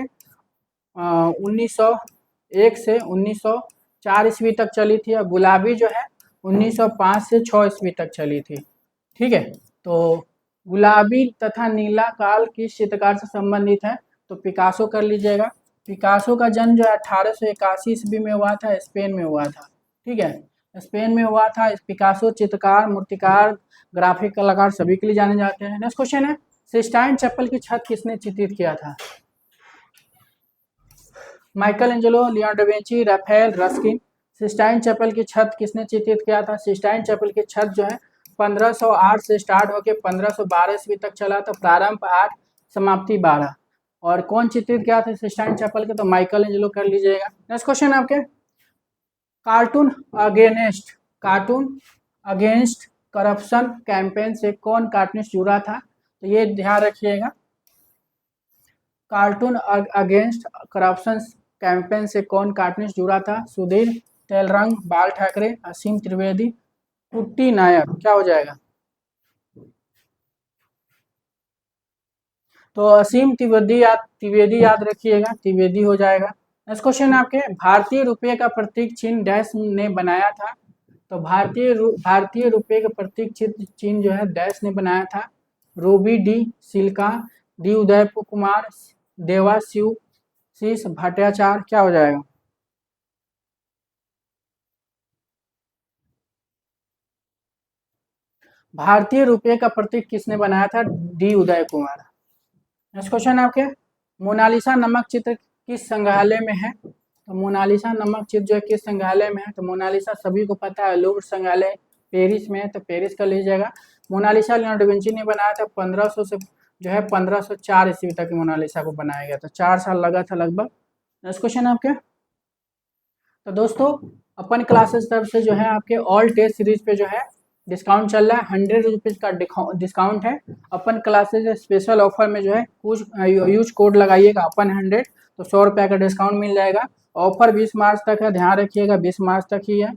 1901 से 1904 ईस्वी तक चली थी, और गुलाबी जो है 1905 से 6 ईस्वी तक चली थी, ठीक है। तो गुलाबी तथा नीला काल किस चित्रकार से संबंधित है? तो पिकासो कर लीजिएगा। पिकासो का जन्म जो है 1881 ईस्वी में हुआ था, स्पेन में हुआ था, ठीक है, स्पेन में हुआ था। पिकासो चित्रकार, मूर्तिकार, ग्राफिक कलाकार सभी के लिए जाने जाते हैं। नेक्स्ट क्वेश्चन है, सिस्टाइन चैपल की छत किसने चित्रित किया था? Michelangelo, Leonardo da Vinci, Raphael, Ruskin. Sistine Chapel की छत किसने चित्रित किया था? सिस्टाइन चैपल की छत जो है 1508 से स्टार्ट होकर 1512 ईस्वी तक चला था। प्रारंभ 8, समाप्ति 12। और कौन चित्रित किया था सिस्टाइन चैपल के? तो माइकल एंजेलो कर लीजिएगा। नेक्स्ट क्वेश्चन आपके, कार्टून अगेंस्ट करप्शन कैंपेन से कौन कार्टूनिस्ट जुड़ा था? तो ये ध्यान रखिएगा, कार्टून अगेंस्ट करप्शन कैंपेन से कौन कार्टूनिस्ट जुड़ा था? सुधीर तेलरंग, बाल ठाकरे, असीम त्रिवेदी, कुट्टी नायक। क्या हो जाएगा? तो असीम त्रिवेदी याद रखिएगा, त्रिवेदी हो जाएगा। नेक्स्ट क्वेश्चन आपके, भारतीय रुपये का प्रतीक चिन्ह डैश ने बनाया था? तो भारतीय रुपये का प्रतीक चिन्ह जो है डैश ने बनाया था। Ruby D Chilka, D Uday Kumar, देवाशिव शीश भट्टाचार्य। क्या हो जाएगा? भारतीय रुपये का प्रतीक किसने बनाया था? D Uday Kumar. Next question आपके, मोनालिसा नमक चित्र किस संग्रहालय में है? तो मोनालिसा नमक चित्र जो है किस संग्रहालय में है? तो मोनालिसा सभी को पता है, लूव्र संग्रहालय पेरिस में है, तो पेरिस का लीजिएगा। मोनालिसा लियोनार्डो दा विंची ने बनाया था 1500 से जो है 1504 ईस्वी तक मोनालिसा को बनाया गया था, 4 साल लगा था लगभग। नेक्स्ट क्वेश्चन आपके, तो दोस्तों अपन क्लासेस तरफ से जो है आपके ऑल टेस्ट सीरीज पे जो है डिस्काउंट चल रहा है, 100 रुपीज़ का डिस्काउंट है। अपन क्लासेस स्पेशल ऑफर में जो है कुछ यूज कोड लगाइएगा अपन 100, तो 100 रुपये का डिस्काउंट मिल जाएगा। ऑफर 20 मार्च तक है, ध्यान रखिएगा 20 मार्च तक ही है।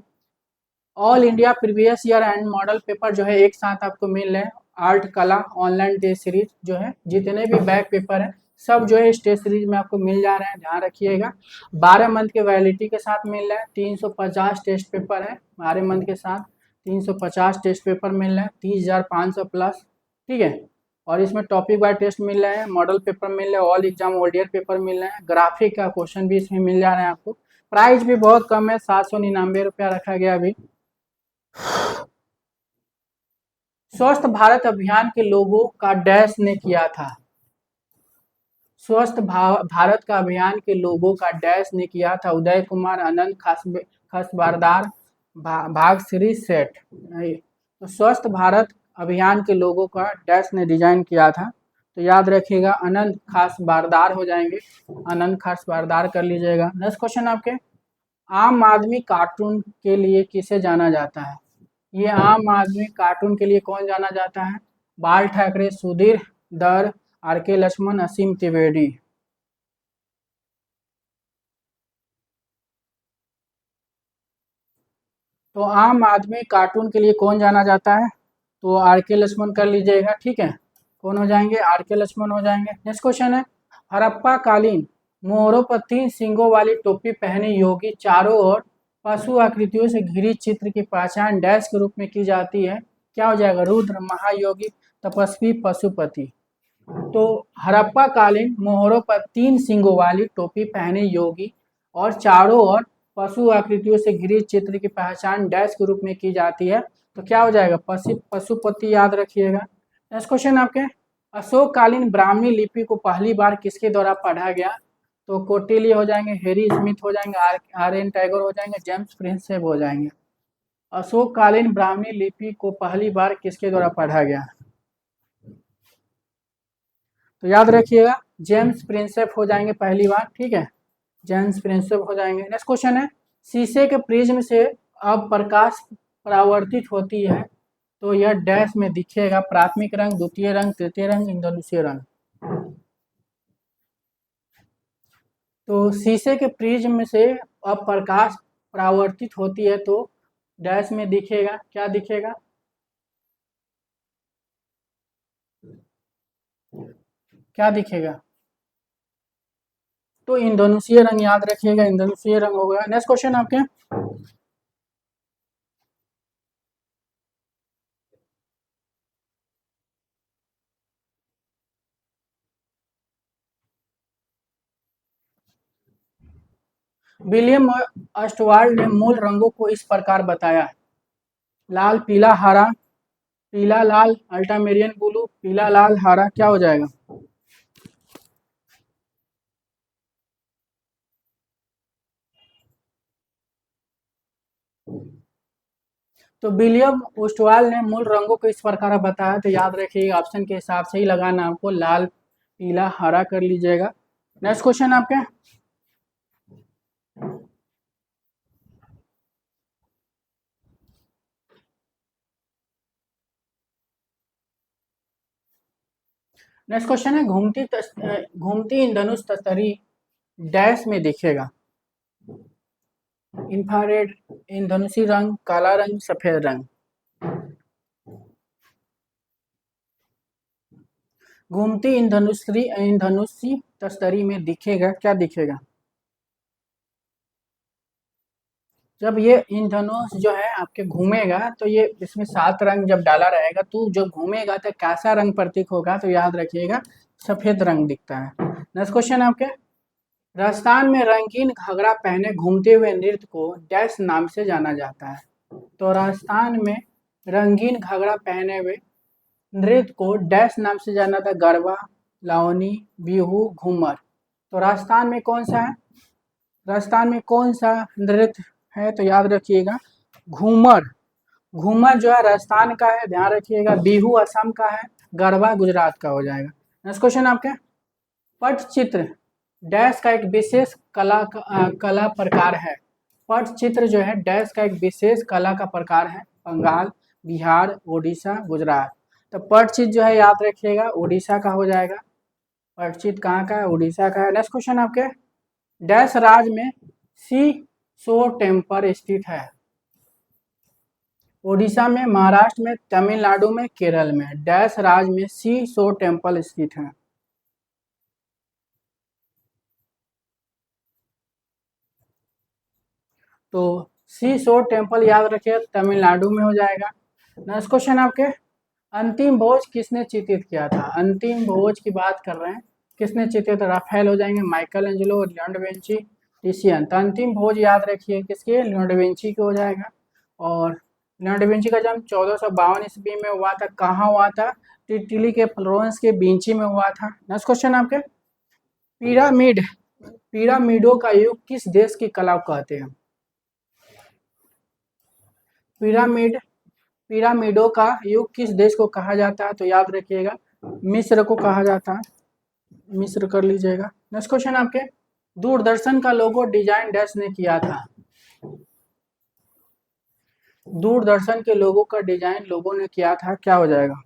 All India previous year and model paper जो है एक साथ आपको मिल रहे हैं। आर्ट कला ऑनलाइन टेस्ट सीरीज जो है, जितने भी बैक पेपर है सब जो है इस टेस्ट सीरीज में आपको मिल जा रहे हैं, ध्यान रखिएगा। 12 मंथ के वैलिडिटी के साथ मिल रहा है। 350 टेस्ट पेपर है, 12 मंथ के साथ 350 टेस्ट पेपर मिल रहा है, 30,500 प्लस, ठीक है। और इसमें टॉपिक वाइज टेस्ट मिल रहे हैं, मॉडल पेपर मिल रहे हैं, ऑल एग्जाम ओल्डियर पेपर मिल रहे हैं, ग्राफिक का क्वेश्चन भी इसमें मिल जा रहे हैं आपको। प्राइस भी बहुत कम है, 799 रुपया रखा गया अभी। स्वस्थ भारत अभियान के लोगों का डैश ने किया था? भारत का अभियान के लोगों का डैश ने किया था? उदय कुमार, आनंद खसबरदार, भागश्री सेठ। तो स्वस्थ भारत अभियान के लोगों का डैश ने डिजाइन किया था? तो याद रखिएगा आनंद खासबारदार हो जाएंगे, आनंद खासबारदार कर लीजिएगा। नेक्स्ट क्वेश्चन आपके, आम आदमी कार्टून के लिए किसे जाना जाता है? ये आम आदमी कार्टून के लिए कौन जाना जाता है? बाल ठाकरे, सुधीर दर, आर के लक्ष्मण, असीम त्रिवेदी। तो आम आदमी कार्टून के लिए कौन जाना जाता है? तो आर के लक्ष्मण कर लीजिएगा, ठीक है। कौन हो जाएंगे? आर के लक्ष्मण हो जाएंगे। नेक्स्ट क्वेश्चन है, हड़प्पा कालीन मोहरों पर 3 सींगों वाली टोपी पहने योगी चारों ओर पशु आकृतियों से घिरी चित्र की पहचान डैश के रूप में की जाती है? क्या हो जाएगा? रुद्र, महायोगी, तपस्वी, पशुपति। तो हड़प्पा कालीन मोहरों पर 3 सींगों वाली टोपी पहने योगी और चारों ओर पशु आकृतियों से घिरी चित्र की पहचान डैश के रूप में की जाती है? तो क्या हो जाएगा? पशुपति याद रखिएगा। नेक्स्ट क्वेश्चन आपके, अशोककालीन ब्राह्मी लिपि को पहली बार किसके द्वारा पढ़ा गया? तो कौटिल्य हो जाएंगे, हेरी स्मिथ हो जाएंगे, आर एन टैगोर हो जाएंगे, जेम्स प्रिंसेप हो जाएंगे। अशोककालीन ब्राह्मी लिपि को पहली बार किसके द्वारा पढ़ा गया? तो याद रखिएगा जेम्स प्रिंसेप हो जाएंगे पहली बार, ठीक है, जेम्स प्रिंसेप हो जाएंगे। नेक्स्ट क्वेश्चन है, शीशे के प्रिज्म से अब प्रकाश परावर्तित होती है तो यह डैश में दिखेगा? प्राथमिक रंग, द्वितीय रंग, तृतीय रंग, इंद्रधनुषीय रंग। तो शीशे के प्रिज्म से अब प्रकाश परावर्तित होती है तो डैश में दिखेगा, क्या दिखेगा? क्या दिखेगा? तो इंद्रधनुषीय रंग याद रखिएगा, इंद्रधनुषीय रंग होगा। नेक्स्ट क्वेश्चन आपके, विलियम अस्टवाल्ड ने मूल रंगों को इस प्रकार बताया? लाल, पीला, हरा, पीला लाल, अल्ट्रामेरियन ब्लू, पीला लाल हरा, क्या हो जाएगा? तो विलियम ओस्टवाल ने मूल रंगों को इस प्रकार बताया, तो याद रखिएगा ऑप्शन के हिसाब से ही लगाना आपको, लाल, पीला, हरा कर लीजिएगा। नेक्स्ट क्वेश्चन आपके, नेक्स्ट क्वेश्चन है, घूमती इंद्रधनुष तस्तरी डैश में दिखेगा? इंफ्रारेड, इंद्रधनुषी रंग, काला रंग, सफेद रंग। घूमती इंद्रधनुषी तस्तरी में दिखेगा, क्या दिखेगा? जब ये इंद्रधनुष जो है आपके घूमेगा तो ये इसमें 7 रंग जब डाला रहेगा तो जब घूमेगा तो कैसा रंग प्रतीक होगा? तो याद रखिएगा सफेद रंग दिखता है। नेक्स्ट क्वेश्चन आपके, राजस्थान में रंगीन घाघरा पहने घूमते हुए नृत्य को डैश नाम से जाना जाता है? तो राजस्थान में रंगीन घाघरा पहने हुए नृत्य को डैश नाम से जाना था? गरबा, लावनी, बिहू, घूमर। तो राजस्थान में कौन सा है? राजस्थान में कौन सा नृत्य है? तो याद रखिएगा घूमर। घूमर जो है राजस्थान का है, ध्यान रखिएगा। बिहू असम का है, गरबा गुजरात का हो जाएगा। नेक्स्ट क्वेश्चन आपके, पटचित्र डैश का एक विशेष कला प्रकार है? पटचित्र जो है डैश का एक विशेष कला का प्रकार है? बंगाल, बिहार, उड़ीसा, गुजरात। तो पटचित्र जो है याद रखिएगा उड़ीसा का हो जाएगा। पटचित्र कहाँ का है? उड़ीसा का है। नेक्स्ट क्वेश्चन आपके, डैश राज्य में सी सो टेम्पल स्थित है? ओडिशा में, महाराष्ट्र में, तमिलनाडु में, केरल में। डैश राज्य में सी सो टेम्पल स्थित है? तो सी सो टेम्पल याद रखिए तमिलनाडु में हो जाएगा। नेक्स्ट क्वेश्चन आपके, अंतिम भोज किसने चित्रित किया था? अंतिम भोज की बात कर रहे हैं, किसने चित्रित? राफेल हो जाएंगे, Michelangelo, Leonardo da Vinci, Titian. तो अंतिम भोज याद रखिए किसके? लियोनार्डो दा विंची को हो जाएगा। और लियोनार्डो दा विंची का जन्म 1452 ईस्वी में हुआ था। कहाँ हुआ था? इटली के फ्लोरेंस के विंची में हुआ था। नेक्स्ट क्वेश्चन आपके, पिरामिड, पिरामिडों का युग किस देश की कला को कहते हैं? पिरामिड, पिरामिडों का युग किस देश को कहा जाता है? तो याद रखिएगा मिस्र को कहा जाता है, मिस्र कर लीजिएगा। नेक्स्ट क्वेश्चन आपके, दूरदर्शन का लोगो डिजाइन डैश ने किया था? दूरदर्शन के लोगो का डिजाइन लोगों ने किया था, क्या हो जाएगा?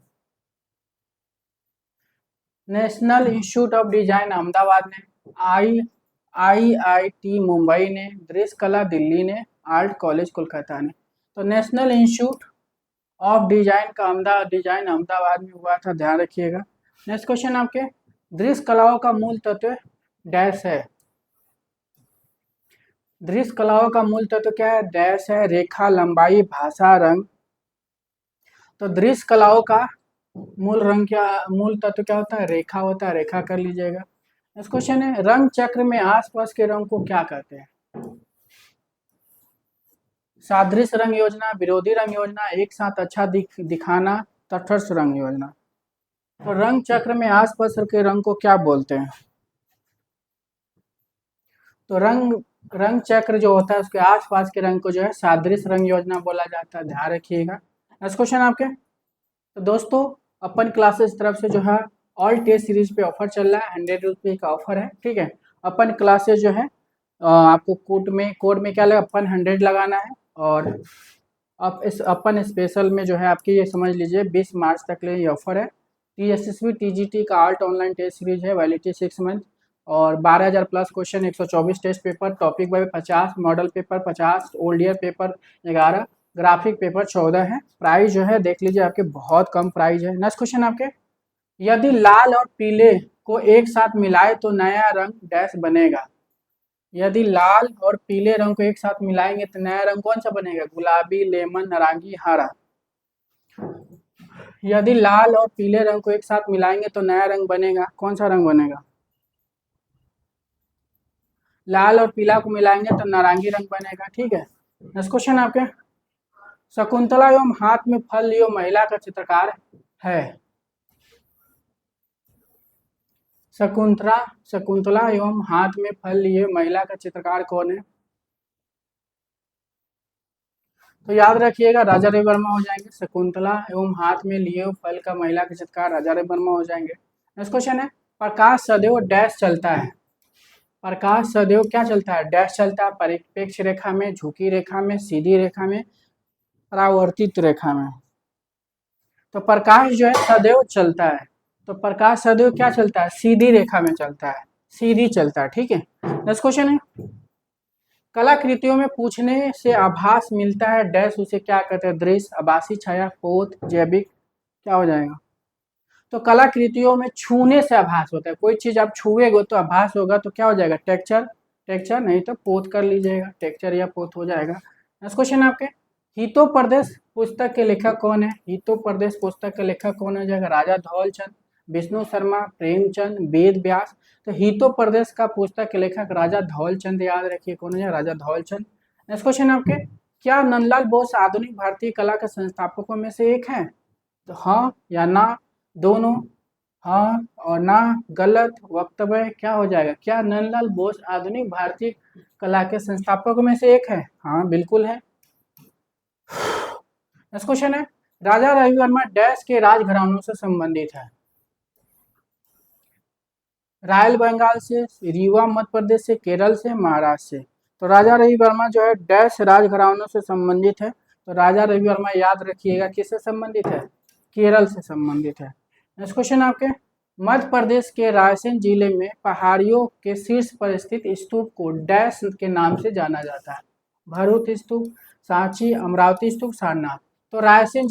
National institute of design Ahmedabad ने, IIT मुंबई ने, दृश्य कला दिल्ली ने, आर्ट कॉलेज कोलकाता ने। तो नेशनल इंस्टीट्यूट ऑफ डिजाइन का डिजाइन अहमदाबाद में हुआ था, ध्यान रखिएगा। नेक्स्ट क्वेश्चन आपके, दृश्य कलाओं का मूल तत्व डैश है? दृश्य कलाओं का मूल तत्व क्या है? डैश है, रेखा, लंबाई, भाषा, रंग। तो दृश्य कलाओं का मूल रंग क्या, मूल तत्व क्या होता है? रेखा होता है, रेखा कर लीजिएगा। नेक्स्ट क्वेश्चन है, रंग चक्र में आसपास के रंग को क्या कहते हैं? सादृश्य रंग योजना, विरोधी रंग योजना, एक साथ अच्छा दिखाना, तटस्थ रंग योजना। तो रंग चक्र में आसपास के रंग को क्या बोलते हैं? तो रंग चक्र जो होता है उसके आसपास के रंग को जो है सादृश्य रंग योजना बोला जाता है, ध्यान रखिएगा। नेक्स्ट क्वेश्चन आपके, तो दोस्तों अपन क्लासेस तरफ से जो है ऑल टेस्ट सीरीज पे ऑफर चल रहा है, 100 रुपये का ऑफर है, ठीक है। अपन क्लासेस जो है आपको कोड में क्या लगा, अपन 100 लगाना है, और अब इस अपन स्पेशल में जो है आपकी ये समझ लीजिए 20 मार्च तक के लिए ये ऑफर है। TSSB TGT का आर्ट ऑनलाइन टेस्ट सीरीज है, वैलिडिटी 6 मंथ, और 12,000 plus question, 124 test paper, topic wise 50, model paper 50, old year paper 11, graphic paper 14 है। प्राइस जो है देख लीजिए आपके बहुत कम प्राइस है। नेक्स्ट क्वेश्चन आपके, यदि लाल और पीले को एक साथ मिलाए तो नया रंग डैश बनेगा? यदि लाल और पीले रंग को एक साथ मिलाएंगे तो नया रंग कौन सा बनेगा? गुलाबी, लेमन, नारंगी, हरा। यदि लाल और पीले रंग को एक साथ मिलाएंगे तो नया रंग बनेगा, कौन सा रंग बनेगा? लाल और पीला को मिलाएंगे तो नारंगी रंग बनेगा, ठीक है। नेक्स्ट क्वेश्चन आपके, शकुंतला एवं हाथ में फल लिए महिला का चित्रकार है? शकुंतला एवं हाथ में फल लिए महिला का चित्रकार कौन है? तो याद रखिएगा राजा रवि वर्मा हो जाएंगे। शकुंतला एवं हाथ में लिए फल का महिला के चित्रकार राजा रवि वर्मा हो जाएंगे। नेक्स्ट क्वेश्चन है, प्रकाश सदैव डैश चलता है? प्रकाश सदैव क्या चलता है? डैश चलता है, परिप्रेक्ष्य रेखा में, झुकी रेखा में, सीधी रेखा में, परावर्तित रेखा में। तो प्रकाश जो है सदैव चलता है, तो प्रकाश सदैव क्या चलता है? सीधी रेखा में चलता है, सीधी चलता है, ठीक है। नेक्स्ट क्वेश्चन है, कलाकृतियों में पूछने से आभास मिलता है डैश, उसे क्या कहते हैं? दृश्य, आभासी छाया, पोत, जैविक, क्या हो जाएगा? तो कलाकृतियों में छूने से आभास होता है, कोई चीज आप छुएगो तो आभास होगा, तो क्या हो जाएगा? टेक्सचर नहीं तो पोत कर लीजिएगा, टेक्सचर या पोत हो जाएगा। नेक्स्ट क्वेश्चन आपके, हितोपदेश पुस्तक के लेखक कौन है? हितोपदेश पुस्तक के लेखक कौन हो जाएगा? राजा धौलचंद, विष्णु शर्मा, प्रेमचंद, वेद व्यास। तो हितोपदेश का पुस्तक के लेखक राजा धौलचंद, याद रखिए कौन है? राजा धौलचंद। नेक्स्ट क्वेश्चन आपके, क्या नंदलाल बोस आधुनिक भारतीय कला के संस्थापकों में से एक है? तो हाँ या ना, दोनों, हाँ और ना, गलत वक्तव्य, क्या हो जाएगा? क्या नंदलाल बोस आधुनिक भारतीय कला के संस्थापकों में से एक है? हाँ बिल्कुल है। नेक्स्ट क्वेश्चन है, राजा रवि वर्मा डैश के राजघरानों से संबंधित है? रॉयल बंगाल से, रीवा मध्य प्रदेश से, केरल से, महाराष्ट्र से। तो राजा रवि वर्मा जो है डैश राजघरानों से संबंधित है। तो राजा रवि वर्मा याद रखिएगा किससे संबंधित है? केरल से संबंधित है। नेक्स्ट क्वेश्चन आपके, मध्य प्रदेश के रायसेन जिले में पहाड़ियों के शीर्ष पर स्थित स्तूप को डैश के नाम से जाना जाता है? भरूच स्तूप, सांची, अमरावती स्तूप, सारनाथ। तो रायसेन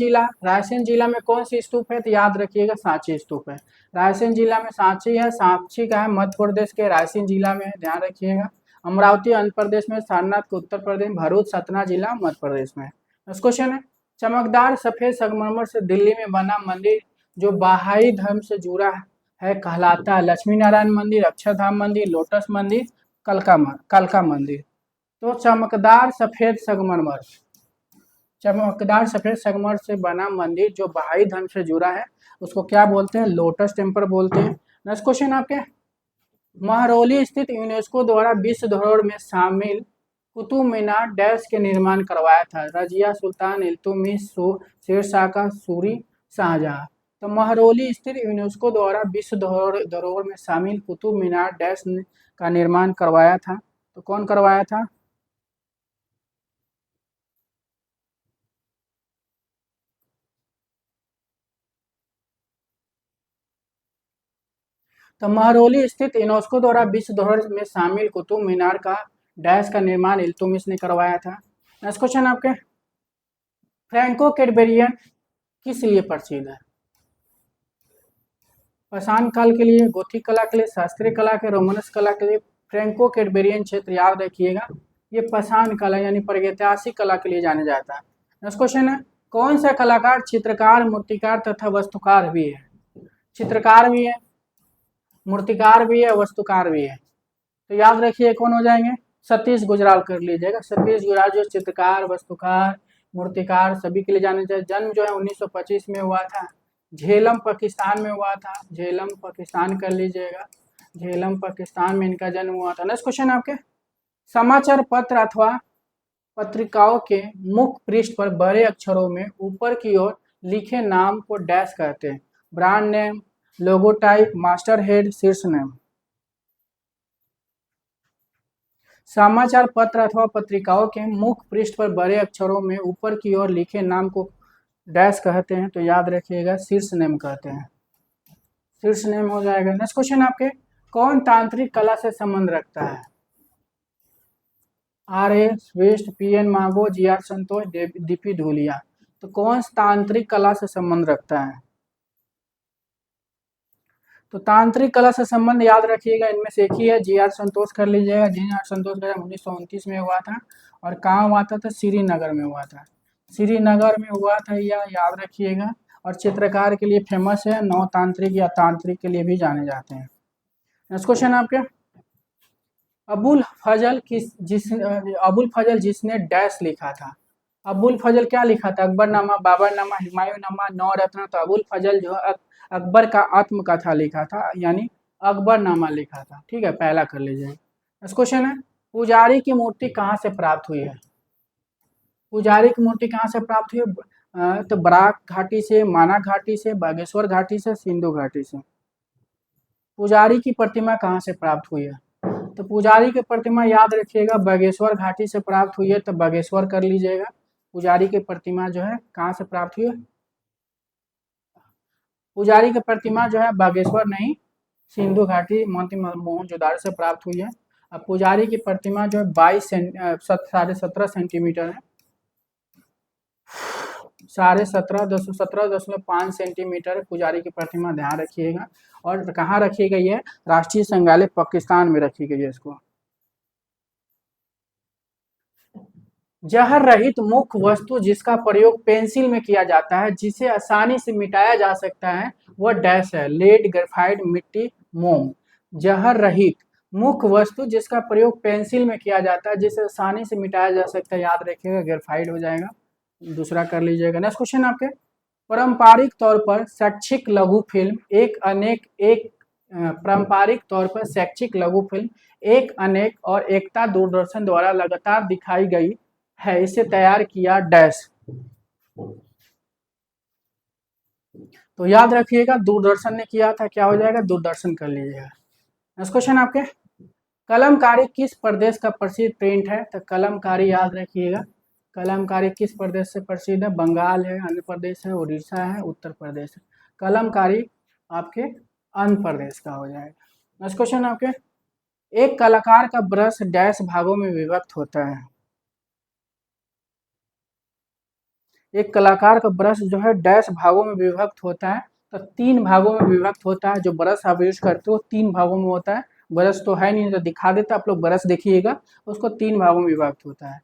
जिला में कौन सी स्तूप है? तो याद रखिएगा सांची स्तूप है। रायसेन जिला में सांची है, सांची का है मध्य प्रदेश के रायसेन जिला में है, ध्यान रखिएगा। अमरावती आंध्र प्रदेश में, सारनाथ को उत्तर प्रदेश, भरूच सतना जिला मध्य प्रदेश में। नेक्स्ट क्वेश्चन है, चमकदार सफेद संगमरमर से दिल्ली में बना मंदिर जो बहाई धर्म से जुड़ा है कहलाता है? लक्ष्मी नारायण मंदिर, अक्षरधाम मंदिर, लोटस मंदिर, कलका मंदिर। तो चमकदार सफेद संगमरमर से बना मंदिर जो बहाई धर्म से जुड़ा है उसको क्या बोलते हैं? लोटस टेम्पल बोलते हैं। नेक्स्ट क्वेश्चन आपके, महरौली स्थित यूनेस्को द्वारा विश्व धरोहर में शामिल कुतुब मीनार डैश के निर्माण करवाया था? रजिया, सुल्तान, इल्तुतमिश, शेरशाह का सूरी, शाहजहां। तो महरौली स्थित यूनेस्को द्वारा विश्व धरोहर में शामिल कुतुब मीनार डैश का निर्माण करवाया था? तो कौन करवाया था? तो महरौली स्थित यूनेस्को द्वारा विश्व धरोहर में शामिल कुतुब मीनार का डैश का निर्माण इल्तुतमिश ने करवाया था। नेक्स्ट क्वेश्चन आपके, फ्रैंको कैडबेरियन किस लिए प्रसिद्ध है? पाषाण काल के लिए, गोथिक कला के लिए, शास्त्रीय कला के, रोमानस कला के लिए। फ्रैंको कैडबेरियन क्षेत्र याद रखिएगा, ये पाषाण कला यानी प्रागैतिहासिक कला के लिए जाना जाता है। नेक्स्ट क्वेश्चन है, कौन सा कलाकार चित्रकार, मूर्तिकार तथा वस्तुकार भी है? चित्रकार भी है, मूर्तिकार भी है, वस्तुकार भी है। तो याद रखिए कौन हो जाएंगे? सतीश गुजराल कर लीजिएगा। सतीश गुजराल जो चित्रकार, वस्तुकार, मूर्तिकार सभी के लिए जाने चाहिए। जन्म जो है 1925 में हुआ था, झेलम पाकिस्तान में हुआ था। झेलम पाकिस्तान कर लीजिएगा, झेलम पाकिस्तान में इनका जन्म हुआ था। नेक्स्ट क्वेश्चन आपके, समाचार पत्र अथवा पत्रिकाओं के मुख्य पृष्ठ पर बड़े अक्षरों में ऊपर की ओर लिखे नाम को डैश कहते हैं? ब्रांड नेम, लोगोटाइप, मास्टर हेड, शीर्ष नेम। समाचार पत्र अथवा पत्रिकाओं के मुख्य पृष्ठ पर बड़े अक्षरों में ऊपर की ओर लिखे नाम को डैश कहते हैं? तो याद रखिएगा शीर्ष नेम कहते हैं, शीर्ष नेम हो जाएगा। नेक्स्ट क्वेश्चन आपके, कौन तांत्रिक कला से संबंध रखता है? RS वेस्ट, PN मांगो, GR संतोष, DP धूलिया। तो कौन तांत्रिक कला से संबंध रखता है? तो तांत्रिक कला से संबंध याद रखिएगा, इनमें से एक ही है, GR संतोष कर लीजिएगा। GR संतोष का 1929 में हुआ था और कहाँ हुआ था? तो श्रीनगर में हुआ था, श्रीनगर में हुआ था, यह याद रखिएगा। और चित्रकार के लिए फेमस है, नवतांत्रिक या तांत्रिक के लिए भी जाने जाते हैं। नेक्स्ट क्वेश्चन आपके, अबुल फजल जिसने डैश लिखा था? अबुल फजल क्या लिखा था? अकबरनामा, बाबरनामा, हुमायूंनामा, नवरत्न। तो अबुल फजल जो है अकबर का आत्मकथा लिखा था, यानी अकबरनामा लिखा था। ठीक है, पहला कर लीजिए। नेक्स्ट क्वेश्चन है, पुजारी की मूर्ति कहाँ से प्राप्त हुई है? पुजारी की मूर्ति कहाँ से प्राप्त हुई है? तो बराक घाटी से, माना घाटी से, बागेश्वर घाटी से, सिंधु घाटी से। पुजारी की प्रतिमा कहाँ से प्राप्त हुई है? तो पुजारी की प्रतिमा याद रखिएगा बागेश्वर घाटी से प्राप्त हुई है, तो बागेश्वर कर लीजिएगा। पुजारी की प्रतिमा जो है कहाँ से प्राप्त हुई है? पुजारी की प्रतिमा जो है बागेश्वर नहीं, सिंधु घाटी मोहनजोदड़ो से प्राप्त हुई है। अब पुजारी की प्रतिमा जो है 17.5 सेंटीमीटर है, 17.5 सेंटीमीटर पुजारी की प्रतिमा, ध्यान रखिएगा। और कहाँ रखी गई है? राष्ट्रीय संग्रहालय पाकिस्तान में रखी गई है इसको। जहर रहित मुख्य वस्तु जिसका प्रयोग पेंसिल में किया जाता है, जिसे आसानी से मिटाया जा सकता है, वह डैश है? लेड, ग्रेफाइट, मिट्टी, मोम। जहर रहित मुख्य वस्तु जिसका प्रयोग पेंसिल में किया जाता है, जिसे आसानी से मिटाया जा सकता है, याद रखिएगा ग्रेफाइट हो जाएगा। दूसरा कर लीजिएगा। नेक्स्ट क्वेश्चन आपके, पारंपरिक तौर पर शैक्षिक लघु फिल्म एक पारंपरिक तौर पर शैक्षिक लघु फिल्म एक अनेक और एकता दूरदर्शन द्वारा लगातार दिखाई गई है, इसे तैयार किया डैश? तो याद रखिएगा दूरदर्शन ने किया था, क्या हो जाएगा? दूरदर्शन कर लीजिएगा। नेक्स्ट क्वेश्चन आपके, कलमकारी किस प्रदेश का प्रसिद्ध प्रिंट है? तो कलमकारी याद रखिएगा, कलमकारी किस प्रदेश से प्रसिद्ध है? बंगाल है, आंध्र प्रदेश है, उड़ीसा है, उत्तर प्रदेश है। कलमकारी आपके आंध्र प्रदेश का हो जाएगा। नेक्स्ट क्वेश्चन आपके, एक कलाकार का ब्रश डैश भागों में विभक्त होता है? एक कलाकार का ब्रश जो है डैश भागों में विभक्त होता है? तो 3 भागों में विभक्त होता है। जो ब्रश आप यूज करते हो 3 भागों में होता है। ब्रश तो है नहीं तो दिखा देता, आप लोग ब्रश देखिएगा, उसको 3 भागों में विभक्त होता है।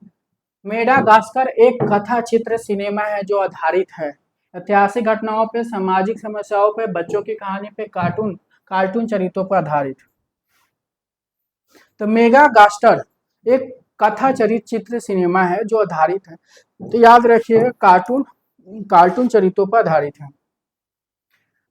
मेडागास्कर एक कथा चित्र सिनेमा है जो आधारित है ऐतिहासिक घटनाओं पे, सामाजिक समस्याओं पे, बच्चों की कहानी पे, कार्टून चरित्रों पर आधारित। तो मेगागास्टर एक कथा चित्र सिनेमा है जो आधारित है, तो याद रखिए कार्टून चरित्रों पर आधारित है।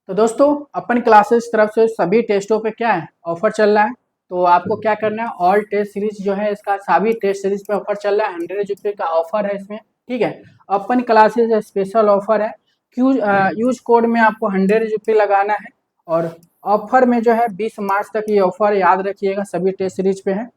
तो दोस्तों अपन क्लासेस तरफ से सभी टेस्टों पे क्या है? ऑफर चल रहा है। तो आपको क्या करना है, ऑल टेस्ट सीरीज जो है इसका सभी टेस्ट सीरीज पे ऑफर चल रहा है, 100 रुपये का ऑफर है इसमें, ठीक है। अपन क्लासेज स्पेशल ऑफर है, यूज कोड में आपको 100 रुपये लगाना है, और ऑफर में जो है 20 मार्च तक ये ऑफर याद रखिएगा, सभी टेस्ट सीरीज पे है।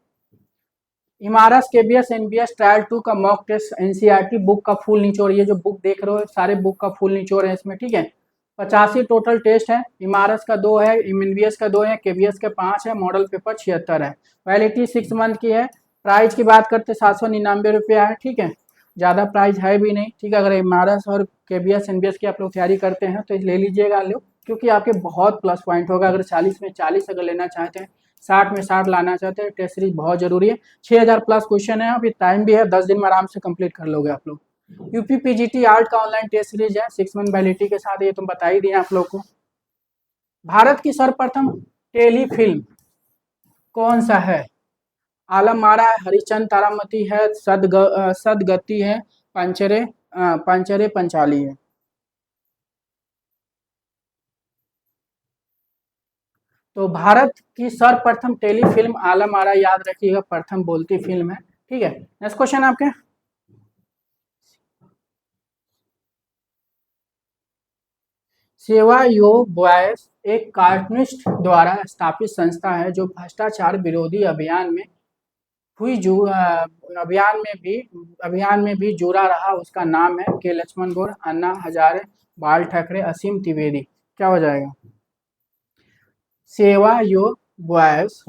इमारस केबीएस एनबीएस ट्रायल 2 का मॉक टेस्ट एनसीईआरटी बुक का फुल निचोड़, ये जो बुक देख रहे हो सारे बुक का फुल निचोड़ है इसमें, ठीक है। 85 टोटल टेस्ट है, इमारस का 2 है, एनबीएस का 2 है, केबीएस का 5 है, मॉडल पेपर 76 है, वैलिडिटी 6 मंथ की है। प्राइस की बात करते 799 रुपया है, ठीक है, ज़्यादा प्राइस है भी नहीं, ठीक है। अगर इमारस और केबीएस एनबीएस की आप लोग तैयारी करते हैं तो ले लीजिएगा लो, क्योंकि आपके बहुत प्लस पॉइंट होगा। अगर 40 में 40 अगर लेना चाहते हैं, 60 में 60 लाना चाहते हैं, टेस्ट सीरीज बहुत जरूरी है। 6000 प्लस क्वेश्चन है, अभी टाइम भी है, 10 दिन में आराम से कंप्लीट कर लोगे आप लोग। यूपी पीजीटी आर्ट का ऑनलाइन टेस्ट सीरीज है, 6 मंथ वैलिडिटी के साथ, ये तुम बता ही दिए आप लोग को। भारत की सर्वप्रथम टेलीफिल्म कौन सा है? आलम आरा है, हरिचंद तारामती है, सदगति है, पंचरे पंचाली है। तो भारत की सर्वप्रथम टेलीफिल्म आलम आरा, याद रखिएगा, प्रथम बोलती फिल्म है, ठीक है। नेक्स्ट क्वेश्चन आपके, सेवा योग बॉयस एक कार्टूनिस्ट द्वारा स्थापित संस्था है जो भ्रष्टाचार विरोधी अभियान में हुई अभियान में भी जुड़ा रहा। उसका नाम है के लक्ष्मण गौड़, अन्ना हजारे, बाल ठाकरे, असीम त्रिवेदी। क्या हो जाएगा? सेवा योग बॉयस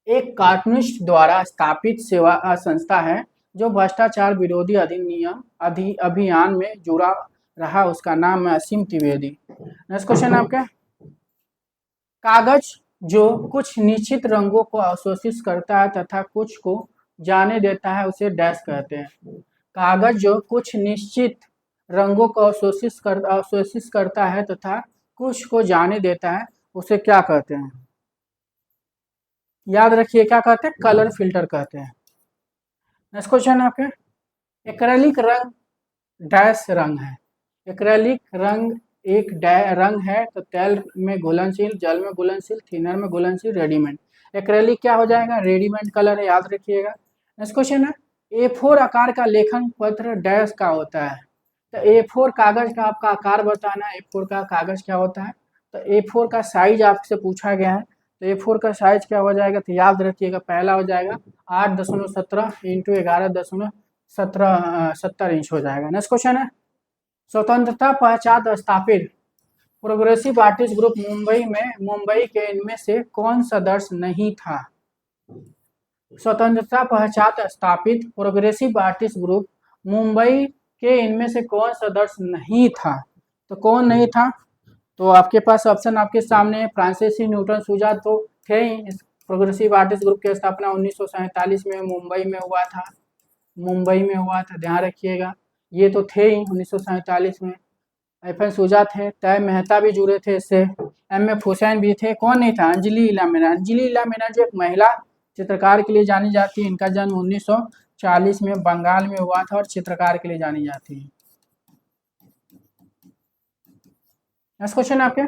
एक कार्टूनिस्ट द्वारा स्थापित सेवा संस्था है जो भ्रष्टाचार विरोधी अभियान में जुड़ा रहा। उसका नाम है असीम त्रिवेदी। नेक्स्ट क्वेश्चन आपका, कागज जो कुछ निश्चित रंगों को अवशोषित करता है तथा कुछ को जाने देता है उसे डैश कहते हैं। कागज जो कुछ निश्चित रंगों को अवशोषित करता है तथा कुछ को जाने देता है उसे क्या कहते हैं? याद रखिए, क्या कहते हैं? कलर फिल्टर कहते हैं। नेक्स्ट क्वेश्चन आपके, एक्रेलिक रंग डैश रंग है। एक्रेलिक रंग एक रंग है, तो तेल में घुलनशील, जल में घुलनशील, थिनर में घुलनशील, रेडीमेड। एक्रेलिक क्या हो जाएगा? रेडीमेड कलर है, याद रखिएगा। नेक्स्ट क्वेश्चन है, A4 आकार का लेखन पत्र डैश का होता है। तो A4 कागज का आपका आकार बताना है, A4 का कागज क्या होता है। तो A4 का साइज आपसे पूछा गया है, तो A4 का साइज क्या हो जाएगा? तो याद रखिएगा, पहला हो जाएगा 8.17 इंटू 11.70 इंच हो जाएगा। नेक्स्ट क्वेश्चन है, स्वतंत्रता पश्चात स्थापित प्रोग्रेसिव आर्टिस्ट ग्रुप मुंबई के इनमें से कौन सदस्य नहीं था? स्वतंत्रता पश्चात स्थापित प्रोग्रेसिव आर्टिस्ट ग्रुप मुंबई के इनमें से कौन सदस्य नहीं था? तो कौन नहीं था? तो आपके पास ऑप्शन आपके सामने, फ्रांसीसी न्यूटन सूजा तो थे ही। इस प्रोग्रेसिव आर्टिस्ट ग्रुप की स्थापना 1947 में मुंबई में हुआ था, ध्यान रखिएगा। ये तो थे ही 1947 में। FN सूजा थे, तय मेहता भी जुड़े थे इससे, MF हुसैन भी थे। कौन नहीं था? अंजलि इला मीना। अंजलि इला मीना जो एक महिला चित्रकार के लिए जानी जाती है, इनका जन्म 1940 में बंगाल में हुआ था और चित्रकार के लिए जानी जाती है। नेक्स्ट क्वेश्चन आपके,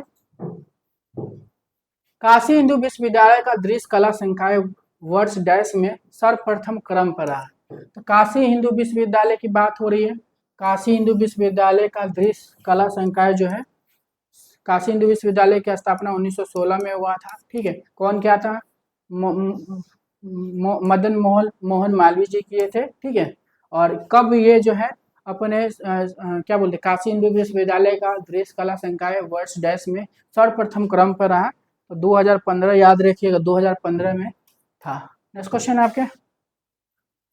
काशी हिंदू विश्वविद्यालय का दृश्य कला संकाय वर्ष डैश में सर्वप्रथम क्रम पर रहा। तो काशी हिंदू विश्वविद्यालय की बात हो रही है। काशी हिंदू विश्वविद्यालय का दृश्य कला संकाय जो है, काशी हिंदू विश्वविद्यालय की स्थापना 1916 में हुआ था, ठीक है। कौन क्या था? मदन मोहन मालवीय जी किए थे, ठीक है। और कब ये जो है अपने क्या बोलते, काशी हिंदू विश्वविद्यालय का दृश्य कला संकाय वर्ष डैश में सर्वप्रथम क्रम पर रहा। तो 2015, याद रखिएगा, 2015 में था। नेक्स्ट क्वेश्चन आपके,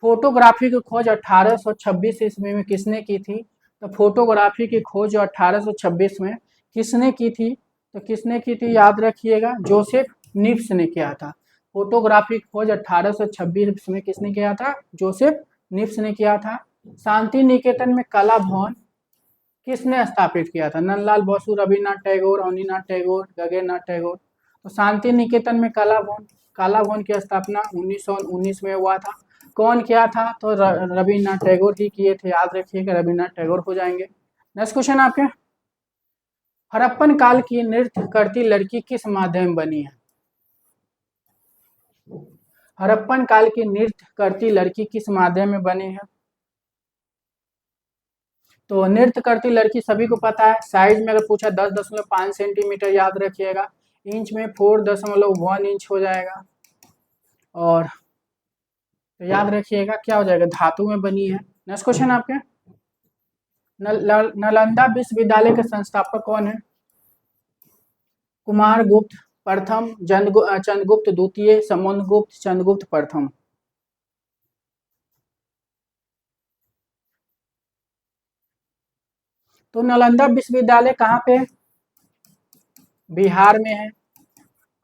फोटोग्राफी की खोज 1826 ईस्वी में किसने की थी? तो फोटोग्राफी की खोज 1826 में किसने की थी? तो किसने की थी, याद रखिएगा, जोसेफ निप्स ने किया था। फोटोग्राफी की खोज 1826 में किसने किया था? जोसेफ निप्स ने किया था। शांति निकेतन में कला भवन किसने स्थापित किया था? नंदलाल बोस, रविन्द्रनाथ टैगोर, अवनीनाथ टैगोर, गगननाथ टैगोर। तो शांति निकेतन में कला भवन की स्थापना 1919 में हुआ था। कौन किया था? तो रविन्द्रनाथ टैगोर ही किए थे, याद रखिएगा, रविन्द्रनाथ टैगोर हो जाएंगे। नेक्स्ट क्वेश्चन आपके, हड़प्पन काल की नृत्य करती लड़की किस माध्यम बनी है? हड़प्पन काल की नृत्य करती लड़की किस माध्यम में बनी है? तो नृत्य करती लड़की सभी को पता है, साइज में अगर पूछा 10.5 सेंटीमीटर याद रखिएगा, इंच में 4.1 इंच हो जाएगा, और तो याद रखिएगा क्या हो जाएगा, धातु में बनी है। नेक्स्ट क्वेश्चन आपके, नालंदा विश्वविद्यालय के संस्थापक कौन है? कुमारगुप्त प्रथम, चंद्रगुप्त द्वितीय, समुद्रगुप्त, चंद्रगुप्त प्रथम। तो नालंदा विश्वविद्यालय कहाँ पे? बिहार में है।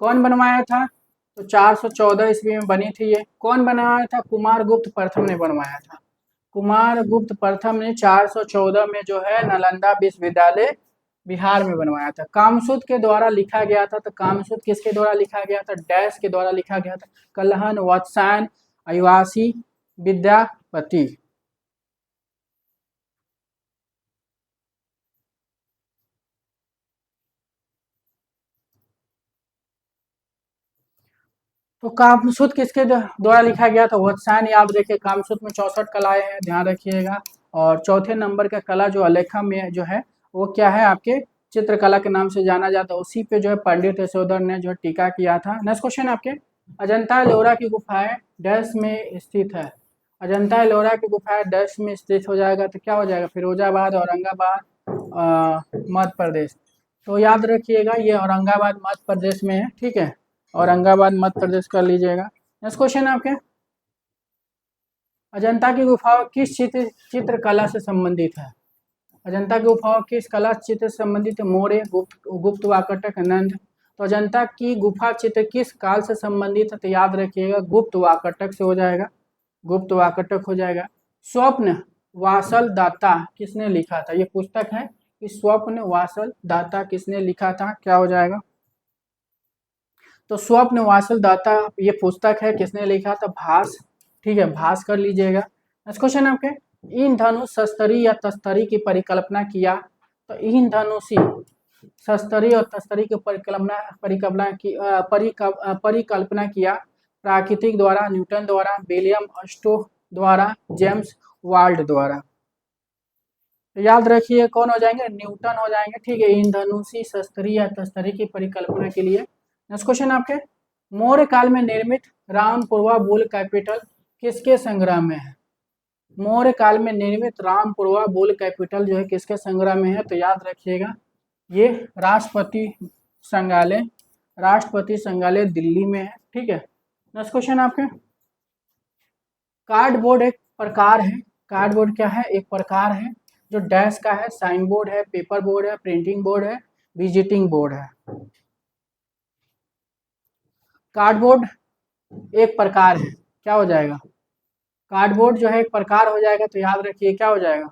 कौन बनवाया था? तो 414 ईस्वी में बनी थी ये। कौन बनवाया था? कुमारगुप्त प्रथम ने बनवाया था। कुमारगुप्त प्रथम ने 414 में जो है नालंदा विश्वविद्यालय बिहार में बनवाया था। कामसूत्र के द्वारा लिखा गया था, तो कामसूत्र किसके द्वारा लिखा गया था? डैश के द्वारा लिखा गया था, कलहन, वत्सायन, आदिवासी, विद्यापति। तो कामसूत्र किसके द्वारा लिखा गया था? वत्सायन। याद रखिए, कामसूत्र में 64 कलाएं हैं, ध्यान रखिएगा। और चौथे नंबर का कला जो अलेखम में जो है वो क्या है? आपके चित्रकला के नाम से जाना जाता है। उसी पे जो है पंडित यशोधर ने जो टीका किया था। नेक्स्ट क्वेश्चन आपके, अजंता एलोरा की गुफाएं डैश में स्थित है? अजंता एलोरा की गुफाएं डैश में स्थित हो जाएगा, तो क्या हो जाएगा? फिरोजाबाद, औरंगाबाद, मध्य प्रदेश। तो याद रखिएगा ये औरंगाबाद मध्य प्रदेश में है, ठीक है, औरंगाबाद मध्य प्रदेश कर लीजिएगा। नेक्स्ट क्वेश्चन आपके, अजंता की गुफाओं किस चित्रकला से संबंधित है? अजंता की गुफाओं किस कला चित्र से संबंधित है? मौर्य, गुप्त वाकाटक, नंद। तो अजंता की गुफा चित्र किस काल से संबंधित है? तो याद रखिएगा गुप्त वाकाटक से हो जाएगा, गुप्त वाकाटक हो जाएगा। स्वप्न वासल दाता किसने लिखा था? ये पुस्तक है कि स्वप्न वासल दाता किसने लिखा था? क्या हो जाएगा? तो स्वप्न वासल दाता ये पुस्तक है, किसने लिखा था? भास, ठीक है, भास कर लीजिएगा। नेक्स्ट क्वेश्चन आपके, इन धनुष शस्त्री या तस्तरी की परिकल्पना किया? तो इन धनुषी, शस्त्री और तस्तरी की परिकल्पना किया प्राकृतिक द्वारा, न्यूटन द्वारा, विलियम अस्टो द्वारा, जेम्स वाल्ड द्वारा। तो याद रखिए कौन हो जाएंगे? न्यूटन हो जाएंगे, ठीक है, इन धनुषी शस्त्री या तस्तरी की परिकल्पना के लिए। नेक्स्ट क्वेश्चन आपके, मौर्य काल में निर्मित रामपुरवा बुल कैपिटल किसके संग्रह में है? मौर्य काल में निर्मित रामपुरवा बुल कैपिटल जो है किसके संग्रह में है? तो याद रखिएगा ये राष्ट्रपति संग्रहालय दिल्ली में है, ठीक है। नेक्स्ट क्वेश्चन आपके, कार्डबोर्ड एक प्रकार है, कार्डबोर्ड क्या है? एक प्रकार है जो डैश का है, साइन बोर्ड है, पेपर बोर्ड है, प्रिंटिंग बोर्ड है, विजिटिंग बोर्ड है। कार्डबोर्ड एक प्रकार है, क्या हो जाएगा? कार्डबोर्ड जो है एक प्रकार हो जाएगा, तो याद रखिए क्या हो जाएगा?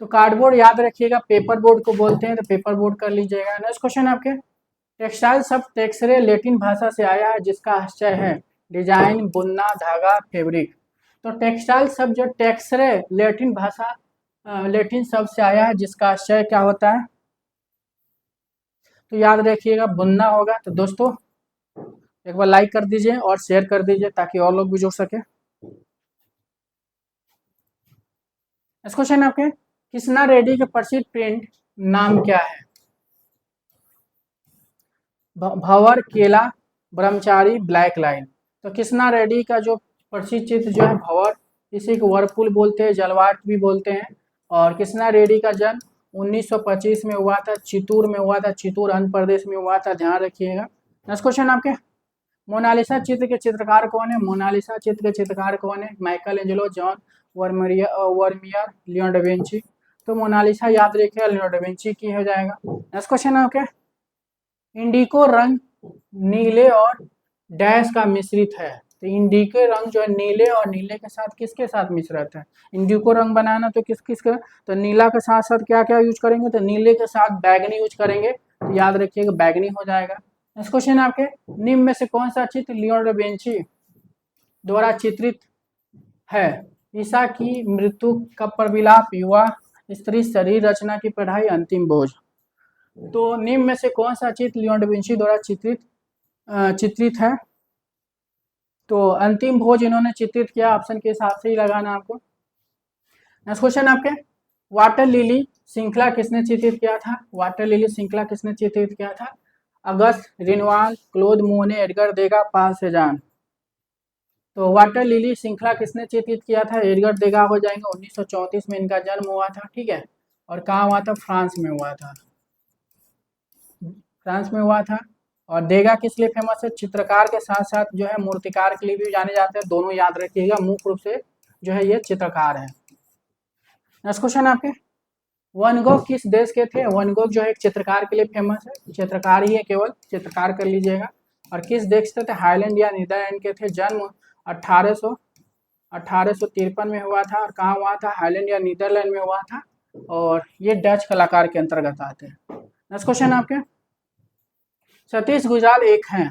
तो कार्डबोर्ड याद रखिएगा पेपर बोर्ड को बोलते हैं, तो पेपर बोर्ड कर लीजिएगा। नेक्स्ट क्वेश्चन आपके, टेक्सटाइल शब्द टेक्सरे लेटिन भाषा से आया है जिसका आशय है डिजाइन, बुनना, धागा, फैब्रिक। तो टेक्सटाइल शब्द जो टेक्सरे लेटिन भाषा लेटिन शब्द से आया है जिसका आशय क्या होता है? तो याद रखिएगा बुनना होगा। तो दोस्तों एक बार लाइक कर दीजिए और शेयर कर दीजिए ताकि और लोग भी जुड़ सके। नेक्स्ट क्वेश्चन आपके, कृष्णा रेड्डी के प्रसिद्ध प्रिंट नाम क्या है? भंवर, केला, ब्रह्मचारी, ब्लैक लाइन। तो कृष्णा रेड्डी का जो प्रसिद्ध चित्र जो है भंवर, इसी को वर्लपुल बोलते हैं, जलवाट भी बोलते हैं। और कृष्णा रेड्डी का जन्म 1925 में हुआ था, चित्तूर में हुआ था, चित्तूर आंध्र प्रदेश में हुआ था, ध्यान रखिएगा। नेक्स्ट क्वेश्चन आपके, मोनालिसा चित्र के चित्रकार कौन है? मोनालिसा चित्र के चित्रकार कौन है? Michael Angelo, John Vermeer, Leonardo da Vinci. तो मोनालिसा याद रखिएगा लियोनार्डो दा विंची की हो जाएगा। नेक्स्ट क्वेश्चन आपके, इंडिको रंग नीले और डैश का मिश्रित है। तो इंडिको रंग जो है नीले और नीले के साथ किसके साथ मिश्रित है? इंडिको रंग बनाना तो किस का? तो नीला के साथ साथ क्या क्या यूज करेंगे? तो नीले के साथ बैगनी यूज करेंगे, तो याद रखिएगा बैगनी हो जाएगा। नेक्स्ट क्वेश्चन आपके, निम्न में से कौन सा चित्र लियोनार्डो दा विंची द्वारा चित्रित है? ईसा की मृत्यु का प्रविलाप, युवा स्त्री, शरीर रचना की पढ़ाई, अंतिम बोझ। तो निम्न में से कौन सा चित्र लियोनार्डो दा विंची द्वारा चित्रित चित्रित है। तो अंतिम भोज इन्होंने चित्रित किया, ऑप्शन के हिसाब से ही लगाना आपको। नेक्स्ट क्वेश्चन आपके, वाटर लिली श्रृंखला किसने चित्रित किया था? वाटर लिली श्रृंखला किसने चित्रित किया था? अगस्त रिनवाल, क्लोद मोने, एडगर देगा, पाल सेजान। तो वाटर लिली श्रृंखला किसने चित्रित किया था? एडगर देगा हो जाएंगे। 1934 में इनका जन्म हुआ था, ठीक है। और कहाँ हुआ था? फ्रांस में हुआ था, फ्रांस में हुआ था। और देगा किस लिए फेमस है? चित्रकार के साथ साथ जो है मूर्तिकार के लिए भी जाने जाते हैं, दोनों याद रखिएगा। मुख्य रूप से जो है ये चित्रकार है। नेक्स्ट क्वेश्चन आपके, वन गोग किस देश के थे? वन गोग जो है एक चित्रकार के लिए फेमस है, चित्रकार ही है, केवल चित्रकार कर लीजिएगा। और किस देश से थे? हाईलैंड या नीदरलैंड के थे। जन्म 1853 में हुआ था। और कहाँ हुआ था? हाईलैंड या नीदरलैंड में हुआ था। और ये डच कलाकार के अंतर्गत आते हैं। नेक्स्ट क्वेश्चन आपके, सतीश गुजराल एक हैं।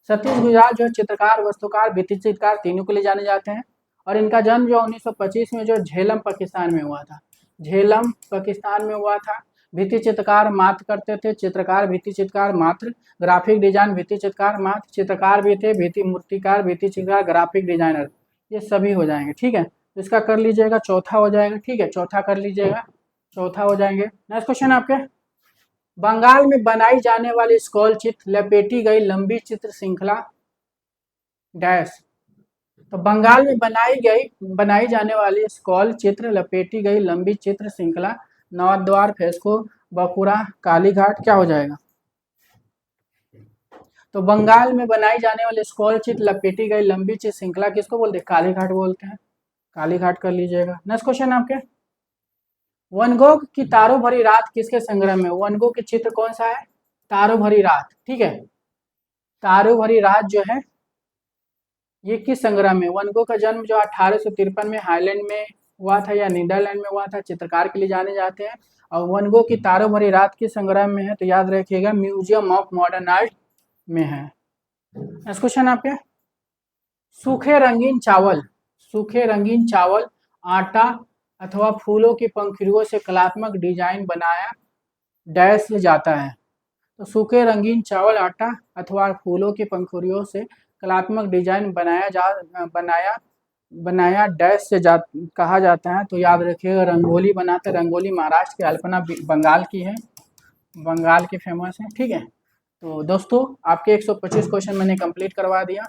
सतीश गुजराल जो है चित्रकार, वस्तुकार, भित्ति चित्रकार तीनों के लिए जाने जाते हैं। और इनका जन्म जो 1925 में जो झेलम पाकिस्तान में हुआ था, झेलम पाकिस्तान में हुआ था। भित्ति चित्रकार मात्र करते थे, चित्रकार भित्ति चित्रकार मात्र, ग्राफिक डिजाइन भित्ति चित्रकार मात्र, चित्रकार भी थे, भित्ति मूर्तिकार, भित्ति चित्रकार, ग्राफिक डिजाइनर, ये सभी हो जाएंगे, ठीक है। तो इसका कर लीजिएगा, चौथा हो जाएगा, ठीक है, चौथा कर लीजिएगा, चौथा हो जाएंगे। नेक्स्ट क्वेश्चन आपके, बंगाल में बनाई जाने वाली स्कॉल चित्र लपेटी गई लंबी चित्र श्रृंखला डैश। तो बंगाल में बनाई जाने वाली स्कॉल चित्र लपेटी गई लंबी चित्र श्रृंखला नवद्वार, फेस्को, बकुरा, कालीघाट, क्या हो जाएगा? तो बंगाल में बनाई जाने वाली स्कॉल चित्र लपेटी गई लंबी चित्र श्रृंखला किसको बोलते हैं? कालीघाट बोलते हैं, कालीघाट कर लीजिएगा। नेक्स्ट क्वेश्चन आपके, वन गोग की तारों भरी रात किसके संग्रह में? वन गोग की चित्र कौन सा है? तारों भरी रात, ठीक है। तारों भरी रात जो है ये किस संग्रह में? वन गो का जन्म जो 1853 में हाईलैंड में हुआ था या नीदरलैंड में हुआ था, चित्रकार के लिए जाने जाते हैं। और वन गो की तारों भरी रात किस संग्रह में है? तो याद रखिएगा म्यूजियम ऑफ मॉडर्न आर्ट में है। नेक्स्ट क्वेश्चन आपके, सूखे रंगीन चावल, आटा अथवा फूलों की पंखुड़ियों से कलात्मक डिजाइन बनाया डैश से जाता है। तो सूखे रंगीन चावल, आटा अथवा फूलों की पंखुड़ियों से कलात्मक डिजाइन बनाया डैश से कहा जाता है। तो याद रखिएगा रंगोली बनाते, रंगोली महाराष्ट्र की, अल्पना बंगाल की है, बंगाल की फेमस है, ठीक है। तो दोस्तों आपके 125 क्वेश्चन मैंने कंप्लीट करवा दिया,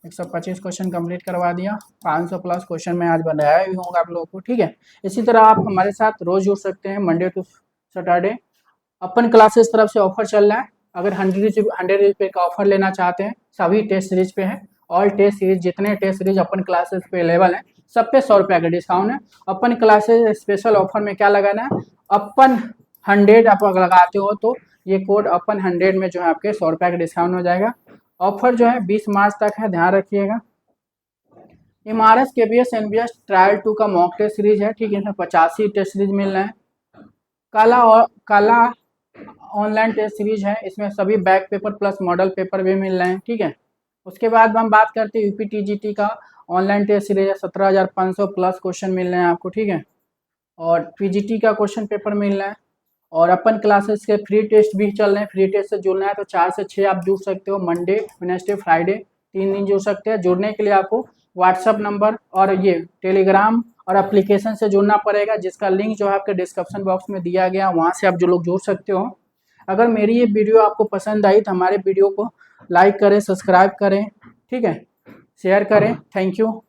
125 क्वेश्चन कंप्लीट करवा दिया। 500 प्लस क्वेश्चन मैं आज बनाया भी होगा आप लोगों को, ठीक है। इसी तरह आप हमारे साथ रोज जुड़ सकते हैं, मंडे टू सैटरडे। अपन क्लासेस तरफ से ऑफर चल रहा है, अगर 100 रुपये का ऑफर लेना चाहते हैं, सभी टेस्ट सीरीज पे है। ऑल टेस्ट सीरीज, जितने टेस्ट सीरीज अपन क्लासेस पे अवेलेबल है सब पे 100 रुपये का डिस्काउंट है। अपन क्लासेस स्पेशल ऑफर में क्या लगाना है, अपन 100 आप लगाते हो तो ये कोड अपन 100 में जो है आपके 100 रुपये का डिस्काउंट हो जाएगा। ऑफर जो है 20 मार्च तक है, ध्यान रखिएगा। MRS KBS NBS ट्रायल 2 का मॉक टेस्ट सीरीज है, ठीक है, इसमें 85 टेस्ट सीरीज मिल रहे हैं। कला ऑनलाइन टेस्ट सीरीज है, इसमें सभी back paper plus model paper भी मिल रहे हैं, ठीक है। उसके बाद हम बात करते हैं UPTGT का ऑनलाइन टेस्ट सीरीज है, 17,500 प्लस क्वेश्चन मिल रहे हैं आपको, ठीक है। और PGT का क्वेश्चन पेपर मिल रहा है। और अपन क्लासेस के फ्री टेस्ट भी चल रहे हैं, फ्री टेस्ट से जुड़ना है तो 4 से 6 आप जुड़ सकते हो, मंडे, वेडनेसडे, फ्राइडे 3 दिन जुड़ सकते हैं। जुड़ने के लिए आपको व्हाट्सअप नंबर और ये टेलीग्राम और एप्लीकेशन से जुड़ना पड़ेगा, जिसका लिंक जो है आपके डिस्क्रिप्शन बॉक्स में दिया गया, वहाँ से आप जो लोग जुड़ सकते हो। अगर मेरी ये वीडियो आपको पसंद आई तो हमारे वीडियो को लाइक करें, सब्सक्राइब करें, ठीक है, शेयर करें। Thank you.